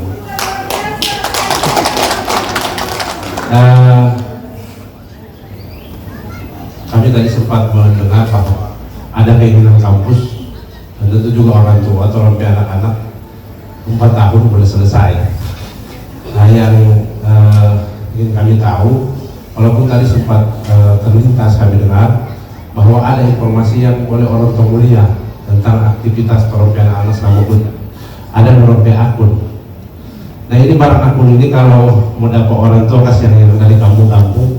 Kami tadi sempat mendengar bahwa ada keinginan kampus dan tentu juga orang tua atau orang tua anak-anak 4 tahun boleh selesai. Nah yang ingin kami tahu, walaupun tadi sempat terlintas kami dengar bahwa ada informasi yang oleh orang tua mulia tentang aktivitas orang tua anak-anak selama bulan ada merobek akun. Nah ini barang akun ini kalau mau dapat orang tua kasih yang dari kampung-kampung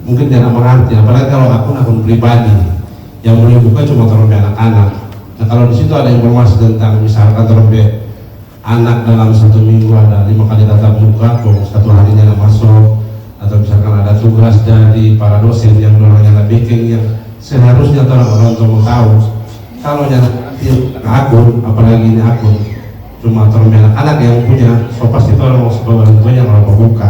mungkin jangan mengerti, apalagi kalau akun pribadi yang boleh buka cuma terobek anak-anak. Nah kalau di situ ada informasi tentang misalkan terobek anak dalam 1 minggu ada 5 kali tatap muka, kok 1 harinya nggak masuk, atau misalkan ada tugas dari para dosen yang orangnya bikin yang seharusnya orang tua mau tahu. Kalau yang akun, apalagi ini akun cuma terobek anak-anak yang punya, so pasti itu orang orang tua yang orang buka,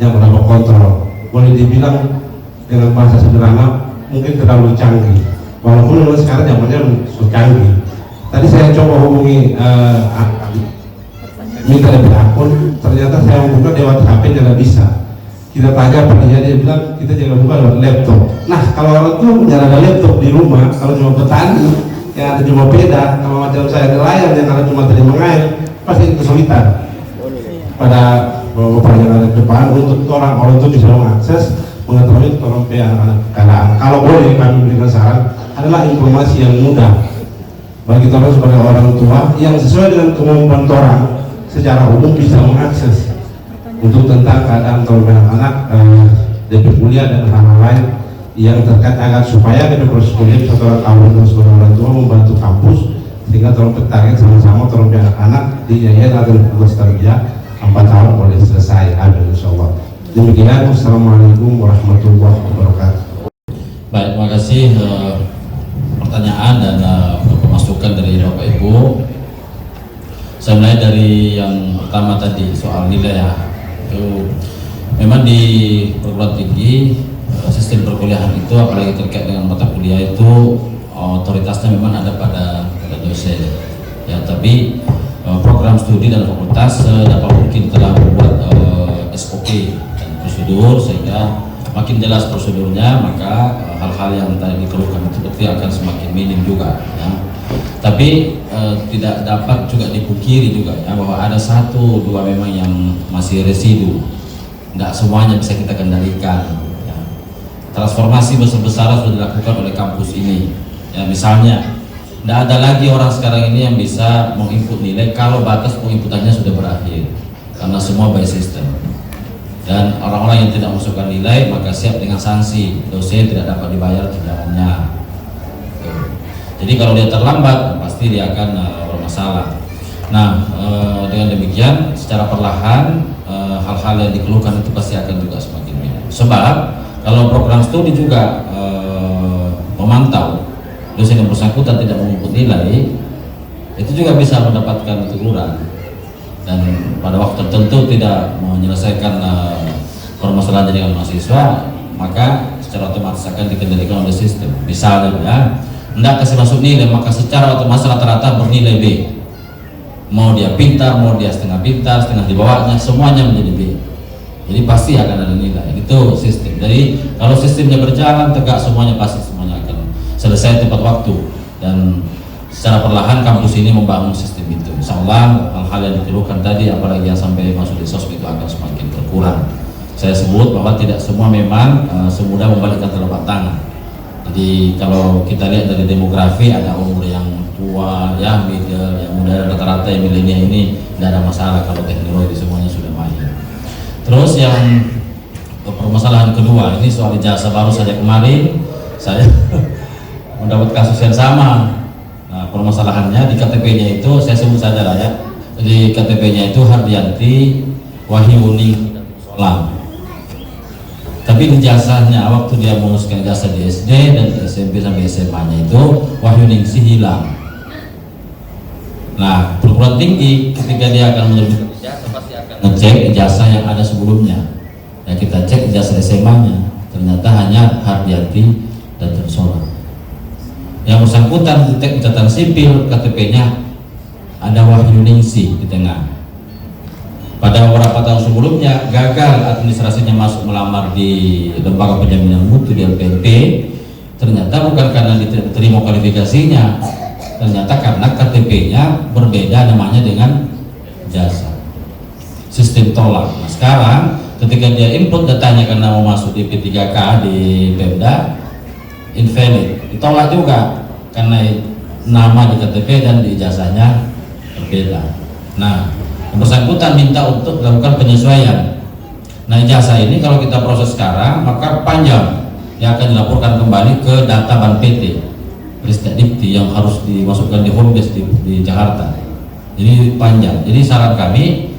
yang orang kontrol. Boleh dibilang dengan bahasa sederhana mungkin terlalu canggih, walaupun memang sekarang zamannya sudah canggih. Tadi saya coba hubungi minta dari akun, ternyata saya membuka lewat HP tidak bisa. Kita tanya apa dia bilang kita jangan buka lewat laptop. Nah kalau orang tua punya ada laptop di rumah, kalau cuma petani yang ada cuma beda, kalau macam saya nelayan yang ada cuma terima air, pasti kesulitan pada bapak yang ada di depan untuk orang itu bisa mengakses mengetahui orang anak kendaraan. Kalau boleh kami berikan saran adalah informasi yang mudah bagi orang sebagai orang tua yang sesuai dengan kemampuan orang secara umum bisa mengakses untuk tentang keadaan anak DP kuliah dan hal-hal lain yang terkait agar supaya DP proses kuliah bisa orang tua membantu kampus sehingga tolong tertarik sama-sama tolong anak-anak di yayasan atau tugas tarbiyah 4 tahun boleh selesai. Amin insyaallah. Demikian, wassalamualaikum warahmatullahi wabarakatuh. Baik, terima kasih pertanyaan dan masukan dari Bapak Ibu. Saya mulai dari yang pertama tadi soal nilai ya. Itu memang di perguruan tinggi sistem perkuliahan itu apalagi terkait dengan mata kuliah itu otoritasnya memang ada pada dosen ya, tapi program studi dan fakultas dapat mungkin telah membuat SOP dan prosedur sehingga makin jelas prosedurnya, maka hal-hal yang tadi dikeluhkan itu berarti akan semakin minim juga ya. Tapi tidak dapat juga dipungkiri juga ya bahwa ada 1-2 memang yang masih residu, tidak semuanya bisa kita kendalikan ya. Transformasi besar-besaran sudah dilakukan oleh kampus ini ya, misalnya tidak ada lagi orang sekarang ini yang bisa menginput nilai kalau batas penginputannya sudah berakhir karena semua by system, dan orang-orang yang tidak masukkan nilai maka siap dengan sanksi, dosen tidak dapat dibayar tunjangannya. Jadi kalau dia terlambat pasti dia akan bermasalah. Nah dengan demikian secara perlahan hal-hal yang dikeluhkan itu pasti akan juga semakin minim. Sebab kalau program studi juga memantau dosen yang bersangkutan tidak menginput nilai, itu juga bisa mendapatkan teguran dan pada waktu tertentu tidak menyelesaikan permasalahan dengan mahasiswa, maka secara otomatis akan dikendalikan oleh sistem. Misalnya ya, hendak kasih masuk nilai, maka secara otomatis rata-rata bernilai B. Mau dia pintar, mau dia setengah pintar, setengah di bawahnya, semuanya menjadi B. Jadi pasti akan ada nilai. Itu sistem. Jadi kalau sistemnya berjalan tegak, semuanya pasti semuanya akan selesai tepat waktu, dan secara perlahan kampus ini membangun sistem itu. Insya Allah hal-hal yang dikeluhkan tadi apalagi yang sampai masuk di sosmed itu akan semakin berkurang. Saya sebut bahwa tidak semua memang semudah membalikkan telapak tangan. Jadi kalau kita lihat dari demografi, ada umur yang tua ya, middle, yang muda, rata-rata yang milenial ini tidak ada masalah kalau teknologi semuanya sudah mahir. Terus yang permasalahan kedua ini soal ijazah, baru saja kemarin saya mendapat kasus yang sama. Nah, permasalahannya di KTP-nya itu saya sebut saja lah ya. Di KTP-nya itu Hardianti Wahyuning Solam. Tapi di ijazahnya waktu dia menguruskan ijazah di SD dan di SMP sampai SMA-nya itu Wahyuningsih hilang. Nah, perguruan tinggi ketika dia akan menerbitkan ijazah pasti akan ngecek ijazah yang ada sebelumnya. Ya, kita cek ijazah SMA-nya, ternyata hanya Hardianti dan Solam. Yang bersangkutan di catatan sipil KTP-nya ada Wahyuningsih di tengah. Pada beberapa tahun sebelumnya gagal administrasinya masuk melamar di lembaga penjaminan mutu di LPNP, Ternyata bukan karena diterima kualifikasinya, ternyata karena KTP-nya berbeda namanya dengan ijazah. Sistem tolak. Nah, sekarang ketika dia input datanya karena mau masuk di P3K di Pemda, invalid, ditolak juga karena nama di KTP dan di ijazahnya berbeda. Nah, yang bersangkutan minta untuk melakukan penyesuaian. Nah, ijazah ini kalau kita proses sekarang maka panjang, yang akan dilaporkan kembali ke data Ban PT Ristek Dikti yang harus dimasukkan di home base di Jakarta. Jadi panjang. Jadi saran kami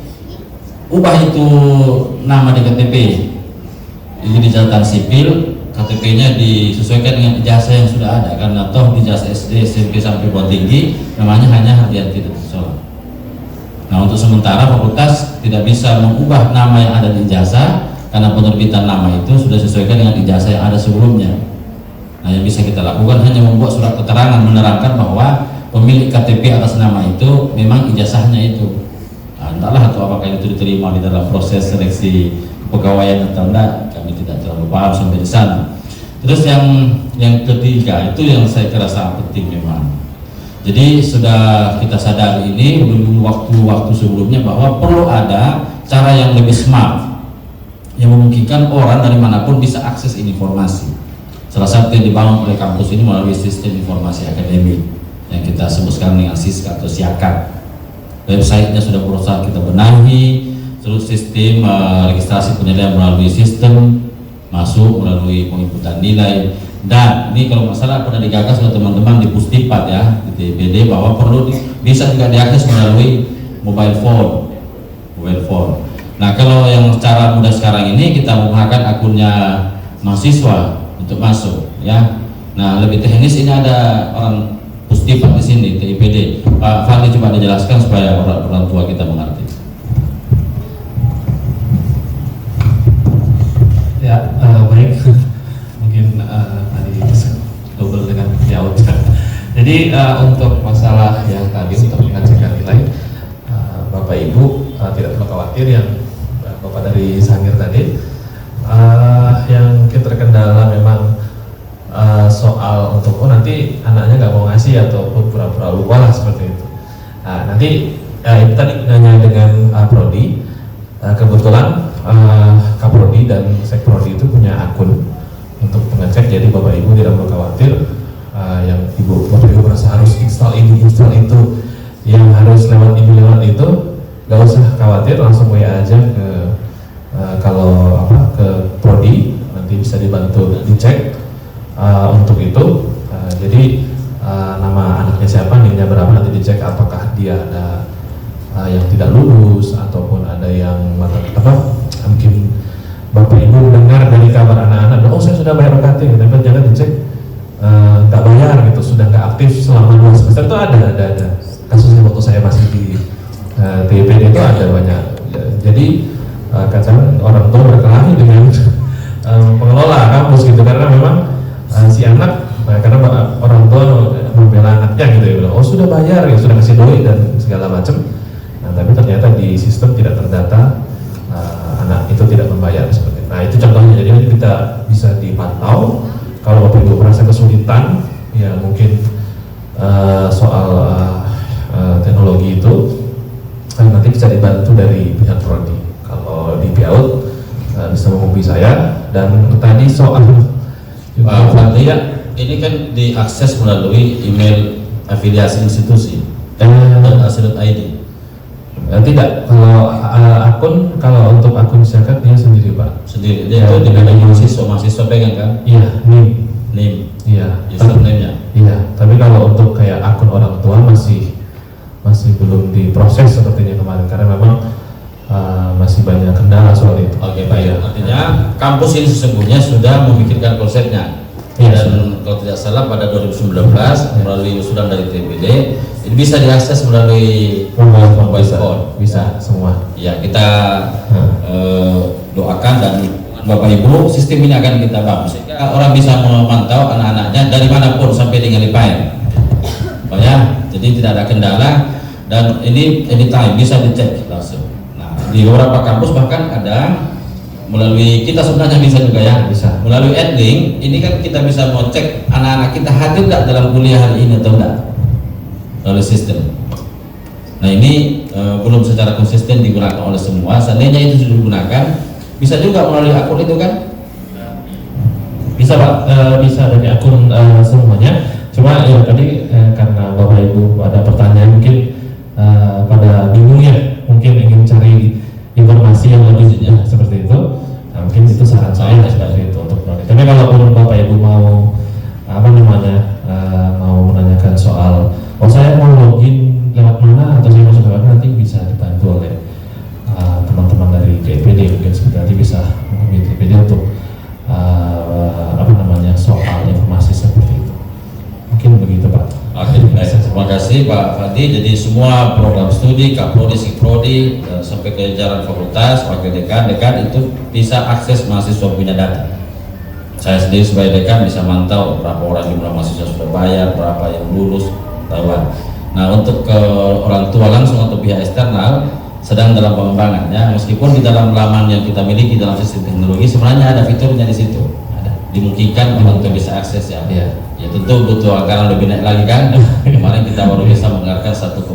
ubah itu nama di KTP, ini di catatan sipil, KTP-nya disesuaikan dengan ijazah yang sudah ada, karena toh di ijazah SD, SMP sampai perguruan tinggi namanya hanya Hardianti Datussoleh. Nah, untuk sementara fakultas tidak bisa mengubah nama yang ada di ijazah karena penerbitan nama itu sudah disesuaikan dengan ijazah yang ada sebelumnya. Nah, yang bisa kita lakukan hanya membuat surat keterangan menerangkan bahwa pemilik KTP atas nama itu memang ijazahnya itu. Nah, entahlah atau apakah itu diterima di dalam proses seleksi kepegawaian atau enggak, kami tidak terlalu paham sampai di sana. Terus yang ketiga itu yang saya kira sangat penting memang. Jadi sudah kita sadari ini waktu-waktu sebelumnya bahwa perlu ada cara yang lebih smart yang memungkinkan orang dari manapun bisa akses informasi. Salah satu yang dibangun oleh kampus ini melalui sistem informasi akademik yang kita sebut sekarang dengan SISK atau SIAKAD. Websitenya sudah berusaha kita benahi, terus sistem registrasi penilaian melalui sistem masuk melalui penginputan nilai, dan ini kalau masalah pernah digagas oleh teman-teman di Pusdipat ya di TPD bahwa perlu bisa juga diakses melalui mobile phone. Nah, kalau yang cara mudah sekarang ini kita menggunakan akunnya mahasiswa untuk masuk ya. Nah, lebih teknis ini ada orang Pusdipat di sini, TIPD. Pak Fadli coba dijelaskan supaya orang tua kita mengerti. Ya, baik. Mungkin tadi double dengan Yaud. Jadi untuk masalah yang tadi untuk mengecekkan nilai, Bapak Ibu tidak perlu khawatir yang Bapak dari Sangir tadi. Yang kita terkendala memang soal untuk nanti anaknya nggak mau ngasih ataupun pura-pura lupa lah seperti itu. Nah, nanti itu tadi nanya dengan Prodi. Kebetulan Kaprodi dan Sekprodi itu punya akun untuk pengecek, jadi Bapak Ibu tidak perlu khawatir yang Bapak Ibu merasa harus install ini install itu, yang harus lewat itu nggak usah khawatir, langsung WA aja ke ke Prodi, nanti bisa dibantu dicek untuk itu. Jadi nama anaknya siapa, nilainya berapa, nanti dicek apakah dia ada yang tidak lulus ataupun ada yang mungkin Bapak Ibu mendengar dari kabar anak-anak, oh saya sudah bayar UKT, tapi jangan dicek nggak bayar gitu, sudah nggak aktif selama 2 semester. Itu ada kasusnya waktu saya masih di TIPD itu ada banyak. Jadi kadang orang tua berkelahi dengan pengelola kampus gitu, karena memang si anak karena orang tua membela anaknya gitu ya, bilang oh sudah bayar ya, sudah kasih doi dan segala macam. Nah, tapi ternyata di sistem tidak terdata anak itu tidak membayar seperti itu. Nah, itu contohnya. Jadi nanti kita bisa dipantau. Kalau Bapak Ibu merasa kesulitan, ya mungkin soal teknologi itu nanti bisa dibantu dari pihak Prodi. Kalau di PIAUD bisa menghubungi saya. Dan tadi soal Pak Fadli, ini kan diakses melalui email afiliasi institusi .ac.id. Tidak, kalau untuk akun zakat dia sendiri Pak. Sendiri, dia itu dipegang mahasiswa pegang kan? Iya, NIM. Iya. Username-nya. Iya, tapi kalau untuk kayak akun orang tua masih belum diproses sepertinya kemarin, karena memang masih banyak kendala soal itu. Oke, baik. Artinya kampus ini sesungguhnya sudah memikirkan konsepnya. Ya, dan kalau tidak salah pada 2019 melalui usulan dari TPD ini bisa diakses melalui mobile phone. Bisa semua. Ya, kita doakan dan Bapak Ibu sistem ini akan kita bangun sehingga orang bisa memantau anak-anaknya dari manapun sampai dengan Lipain. Ya, jadi tidak ada kendala dan ini anytime bisa dicek langsung. Nah, di beberapa kampus bahkan ada melalui kita sebenarnya bisa juga ya, bisa melalui Adlink ini kan kita bisa mau cek anak-anak kita hadir nggak dalam kuliah hari ini atau enggak melalui sistem. Nah ini belum secara konsisten digunakan oleh semua. Seandainya itu sudah digunakan, bisa juga melalui akun itu kan? Bisa Pak, bisa dari akun semuanya. Cuma ya tadi karena Bapak Ibu ada pertanyaan mungkin pada bingung ya, mungkin ingin cari informasi yang lebih seperti itu. Nah, mungkin itu saran saya seperti itu untuk proyek. Tapi kalau Bapak Ibu mau mau menanyakan soal, saya mau login lewat mana atau saya masuk lewat mana, nanti bisa dibantu oleh teman-teman dari GPD, mungkin seperti nanti bisa menghubungi GPD untuk soal informasi seperti itu. Mungkin begitu Pak. Oke, baik. Terima kasih Pak Fadi. Jadi semua program studi, Kaprodi, Sikprodi, sampai ke jajaran fakultas, wakil dekan itu bisa akses mahasiswa punya data. Saya sendiri sebagai dekan bisa mantau berapa orang jumlah mahasiswa sudah bayar, berapa yang lulus, tahuan. Nah untuk ke orang tua langsung atau pihak eksternal sedang dalam pengembangannya, meskipun di dalam laman yang kita miliki dalam sistem teknologi sebenarnya ada fiturnya di situ, dimungkinkan untuk bisa akses ya. Ya tentu butuh anggaran lebih naik lagi kan. Kemarin kita baru bisa menganggarkan 1,4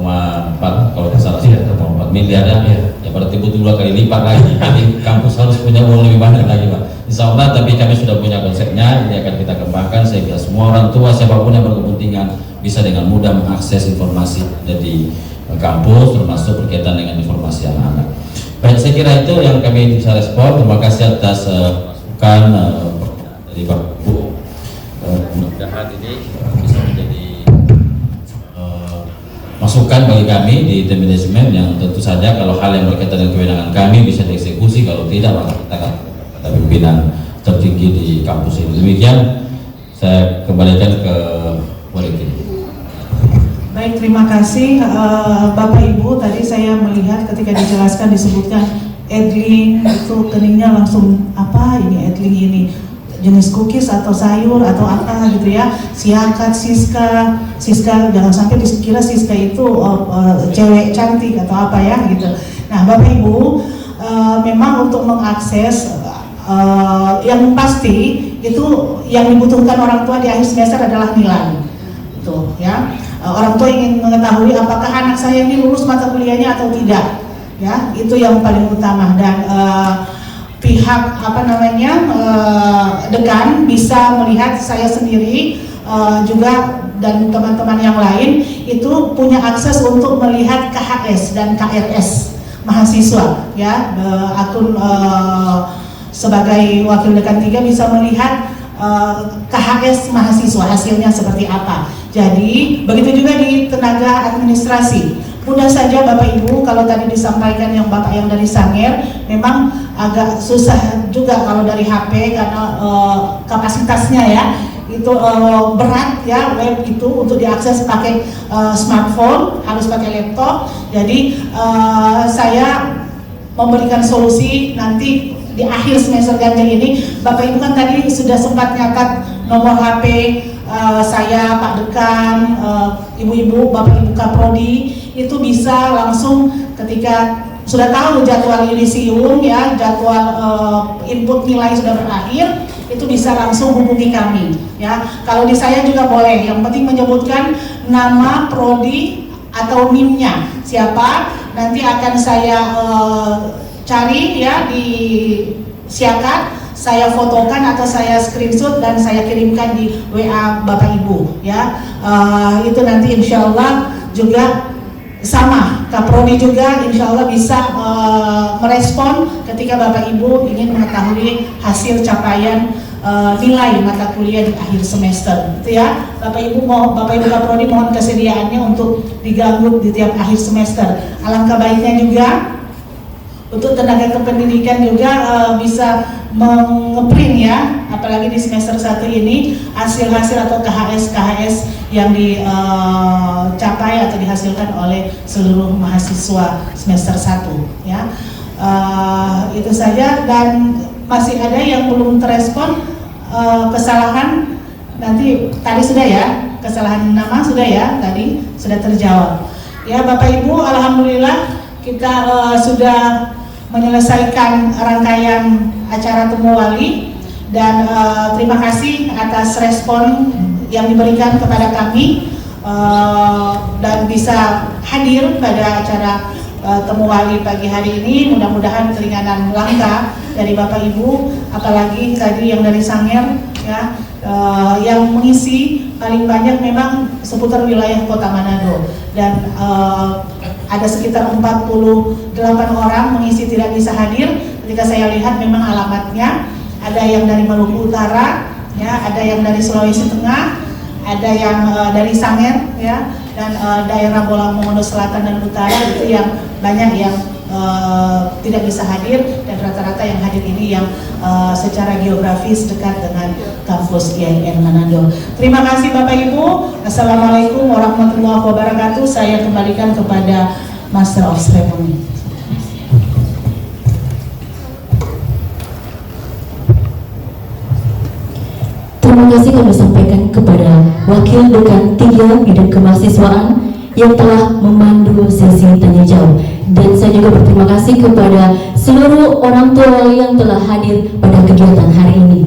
kalau tidak salah 1,4 miliar ya berarti butuh 2 kali lipat lagi. Jadi kampus harus punya uang lebih banyak lagi Pak. Insya Allah, tapi kami sudah punya konsepnya, ini akan kita kembangkan sehingga semua orang tua siapapun yang berkepentingan bisa dengan mudah mengakses informasi dari kampus, termasuk berkaitan dengan informasi anak-anak. Baik, saya kira itu yang kami bisa respon. Terima kasih atas masukan dari Bapak Ibu. Mudah-mudahan ini bisa menjadi masukan bagi kami di tim manajemen yang tentu saja kalau hal yang berkaitan dengan kewenangan kami bisa dieksekusi, kalau tidak maka kita akan pada pimpinan tertinggi di kampus ini. Demikian saya kembalikan ke Walid. Baik, terima kasih Bapak Ibu. Tadi saya melihat ketika dijelaskan disebutkan Adlink itu keningnya langsung apa ini Adlink ini, jenis cookies atau sayur atau apa gitu ya, Siakat, Siska jangan sampai dikira Siska itu cewek cantik atau apa ya gitu. Nah Bapak Ibu, memang untuk mengakses yang pasti itu yang dibutuhkan orang tua di akhir semester adalah nilai itu ya. Orang tua ingin mengetahui apakah anak saya ini lulus mata kuliahnya atau tidak ya, itu yang paling utama. Dan pihak dekan bisa melihat saya sendiri juga dan teman-teman yang lain itu punya akses untuk melihat KHS dan KRS mahasiswa ya. Akun sebagai wakil dekan 3 bisa melihat KHS mahasiswa hasilnya seperti apa. Jadi begitu juga di tenaga administrasi. Mudah saja Bapak Ibu, kalau tadi disampaikan yang Bapak yang dari Sanger, memang agak susah juga kalau dari HP karena kapasitasnya ya itu berat ya, web itu untuk diakses pakai smartphone, harus pakai laptop. Jadi saya memberikan solusi nanti di akhir semester ganjil ini. Bapak Ibu kan tadi sudah sempat nyatat nomor HP saya, Pak Dekan, Ibu-ibu, Bapak Ibu Kaprodi, itu bisa langsung ketika sudah tahu jadwal yudisium ya, jadwal input nilai sudah berakhir, itu bisa langsung hubungi kami ya. Kalau di saya juga boleh, yang penting menyebutkan nama prodi atau NIM-nya siapa, nanti akan saya cari ya di Siakat, saya fotokan atau saya screenshot dan saya kirimkan di WA Bapak Ibu ya. Itu nanti insya Allah juga sama, Kaprodi juga insya Allah bisa merespon ketika Bapak Ibu ingin mengetahui hasil capaian nilai mata kuliah di akhir semester itu ya. Bapak Ibu Kaprodi mohon kesediaannya untuk diganggu di tiap akhir semester. Alangkah baiknya juga untuk tenaga kependidikan juga bisa mengeprint ya, apalagi di semester 1 ini hasil-hasil atau KHS yang dicapai atau dihasilkan oleh seluruh mahasiswa semester 1 ya. Itu saja. Dan masih ada yang belum terespon kesalahan, nanti tadi sudah ya, kesalahan nama sudah ya, tadi sudah terjawab ya Bapak Ibu. Alhamdulillah kita sudah menyelesaikan rangkaian acara Temu Wali, dan terima kasih atas respon yang diberikan kepada kami dan bisa hadir pada acara Temu Wali pagi hari ini. Mudah-mudahan keringanan langka dari Bapak Ibu, apalagi tadi yang dari Sangir ya, yang mengisi paling banyak memang seputar wilayah Kota Manado, dan ada sekitar 48 orang mengisi tidak bisa hadir. Ketika saya lihat memang alamatnya ada yang dari Maluku Utara, ya, ada yang dari Sulawesi Tengah, ada yang dari Sangir, ya, dan daerah Bolang Mongondo Selatan dan Utara, itu yang banyak yang tidak bisa hadir, dan rata-rata yang hadir ini yang secara geografis dekat dengan kampus IAIN Manado. Terima kasih Bapak Ibu. Assalamualaikum warahmatullahi wabarakatuh. Saya kembalikan kepada Master of Ceremony. Terima kasih kami sampaikan kepada Wakil Dekan 3 Bidang Kemahasiswaan yang telah memandu sesi tanya jawab, dan saya juga berterima kasih kepada seluruh orang tua yang telah hadir pada kegiatan hari ini.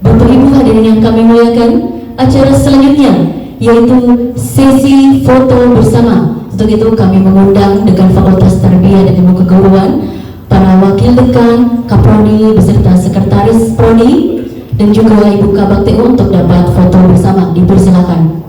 Bapak Ibu hadirin yang kami muliakan, acara selanjutnya yaitu sesi foto bersama. Untuk itu kami mengundang Dekan Fakultas Tarbiyah dan Ilmu Keguruan, para Wakil Dekan, Kaprodi beserta Sekretaris Prodi, dan juga Ibu Kabak TU untuk dapat foto bersama. Dipersilakan.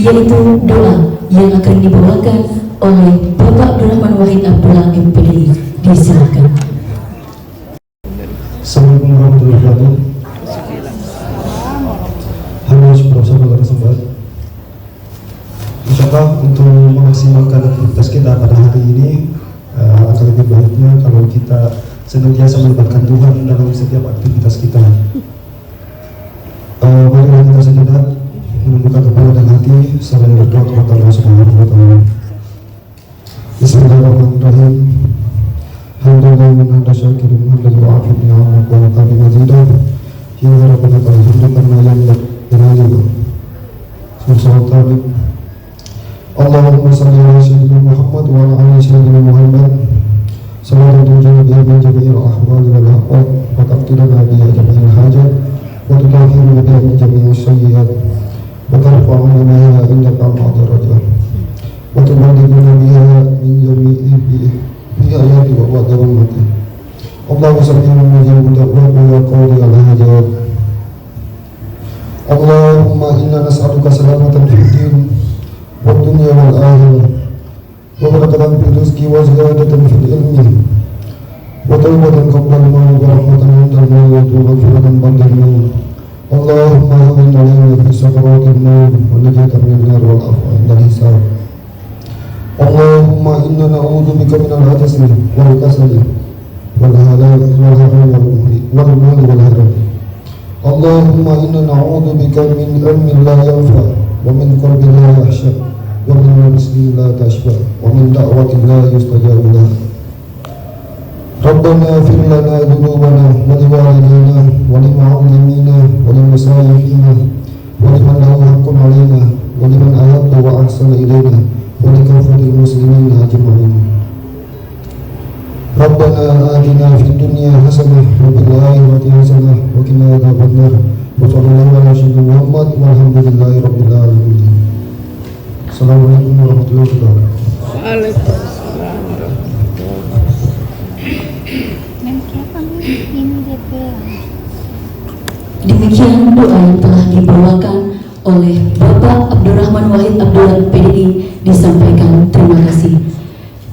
Yaitu doa yang akan dibawakan oleh Bapak Abdurrahman Wahid Abdullah MPDI. Disilakan. Assalamualaikum warahmatullahi wabarakatuh. Halo saudara tersebut. Insyaallah untuk memaksimalkan aktivitas kita pada hari ini, akan lebih baiknya kalau kita senantiasa melibatkan Tuhan dalam setiap aktivitas kita. Marilah kita sejenak menundukkan kepala dan hati sambil berdoa kepada Allah Subhanahu wa Ta'ala. Bismillahirrahmanirrahim. Alhamdulillah hada syakirin alhamdulillah afid ni'amah wa laqad mazidah hingga rabbana alhamdulillah karena yang berajib. Subhanallah. Allahumma salli ala sayyidina Muhammad wa ala ali sayyidina Muhammad. Sallallahu alaihi wa jami'il ahwali wal ahwal wa taqdirana biha jami'il hajat wa tutahhiruna biha min jami'is sayyi'at wa tarfa'una biha indaka al-darajat wa tubaddiluna biha min jami'i ayati wa wadawati. Allahumma salli ala mujibu wa qawli al-hajat. Allahumma inna nas'aluka salamatan fid din wa dunya wal akhirah wa barakatan fil rizqi wa ziyadatan fil ilmi wa tawbatan qabla al-maut wa rahmatan 'inda al-maut wa maghfiratan ba'da al-maut. Allahumma hawwin 'alaina fi sakaratil maut wa najatan min nar wal afwa 'inda al-hisab. Allahumma inna na'udzu bika minal ajzi wal kasali wal halal wal haram wal mal wal haram. Allahumma inna na'udzu bika min ilmin la yanfa wa min qalbin la yakhsha wa min nafsin la tashba wa min da'watin la yustajabu laha. Rabbana ighfir lana dhunubana wa li walidayna wa lil mu'allimina wa lil musayyihina wa liman lahu haqqun 'alaina wa liman ahabba wa ahsana ilayna wa likafiril muslimina ajma'in. Rabbana atina fid dunya hasanah wa fil akhirati hasanah wa qina adzabannar. Wa sallallahu ala sayyidina Muhammad walhamdulillahi rabbil alamin. Assalamualaikum warahmatullahi wabarakatuh. Waalaikumsalam. Demikian doa yang telah dibawakan oleh Bapak Abdurrahman Wahid Abdullah PDI disampaikan. Terima kasih.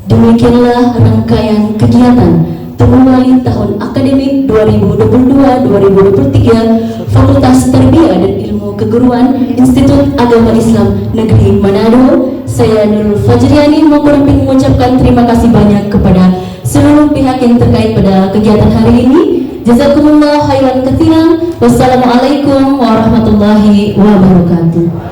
Demikianlah rangkaian kegiatan Temu Wali tahun akademik 2022-2023 Fakultas Tarbiyah dan Ilmu Keguruan Institut Agama Islam Negeri Manado. Saya Nurul Fajriani mengucapkan terima kasih banyak kepada seluruh pihak yang terkait pada kegiatan hari ini, Jazakumullah khairan katsiran. Wassalamualaikum warahmatullahi wabarakatuh.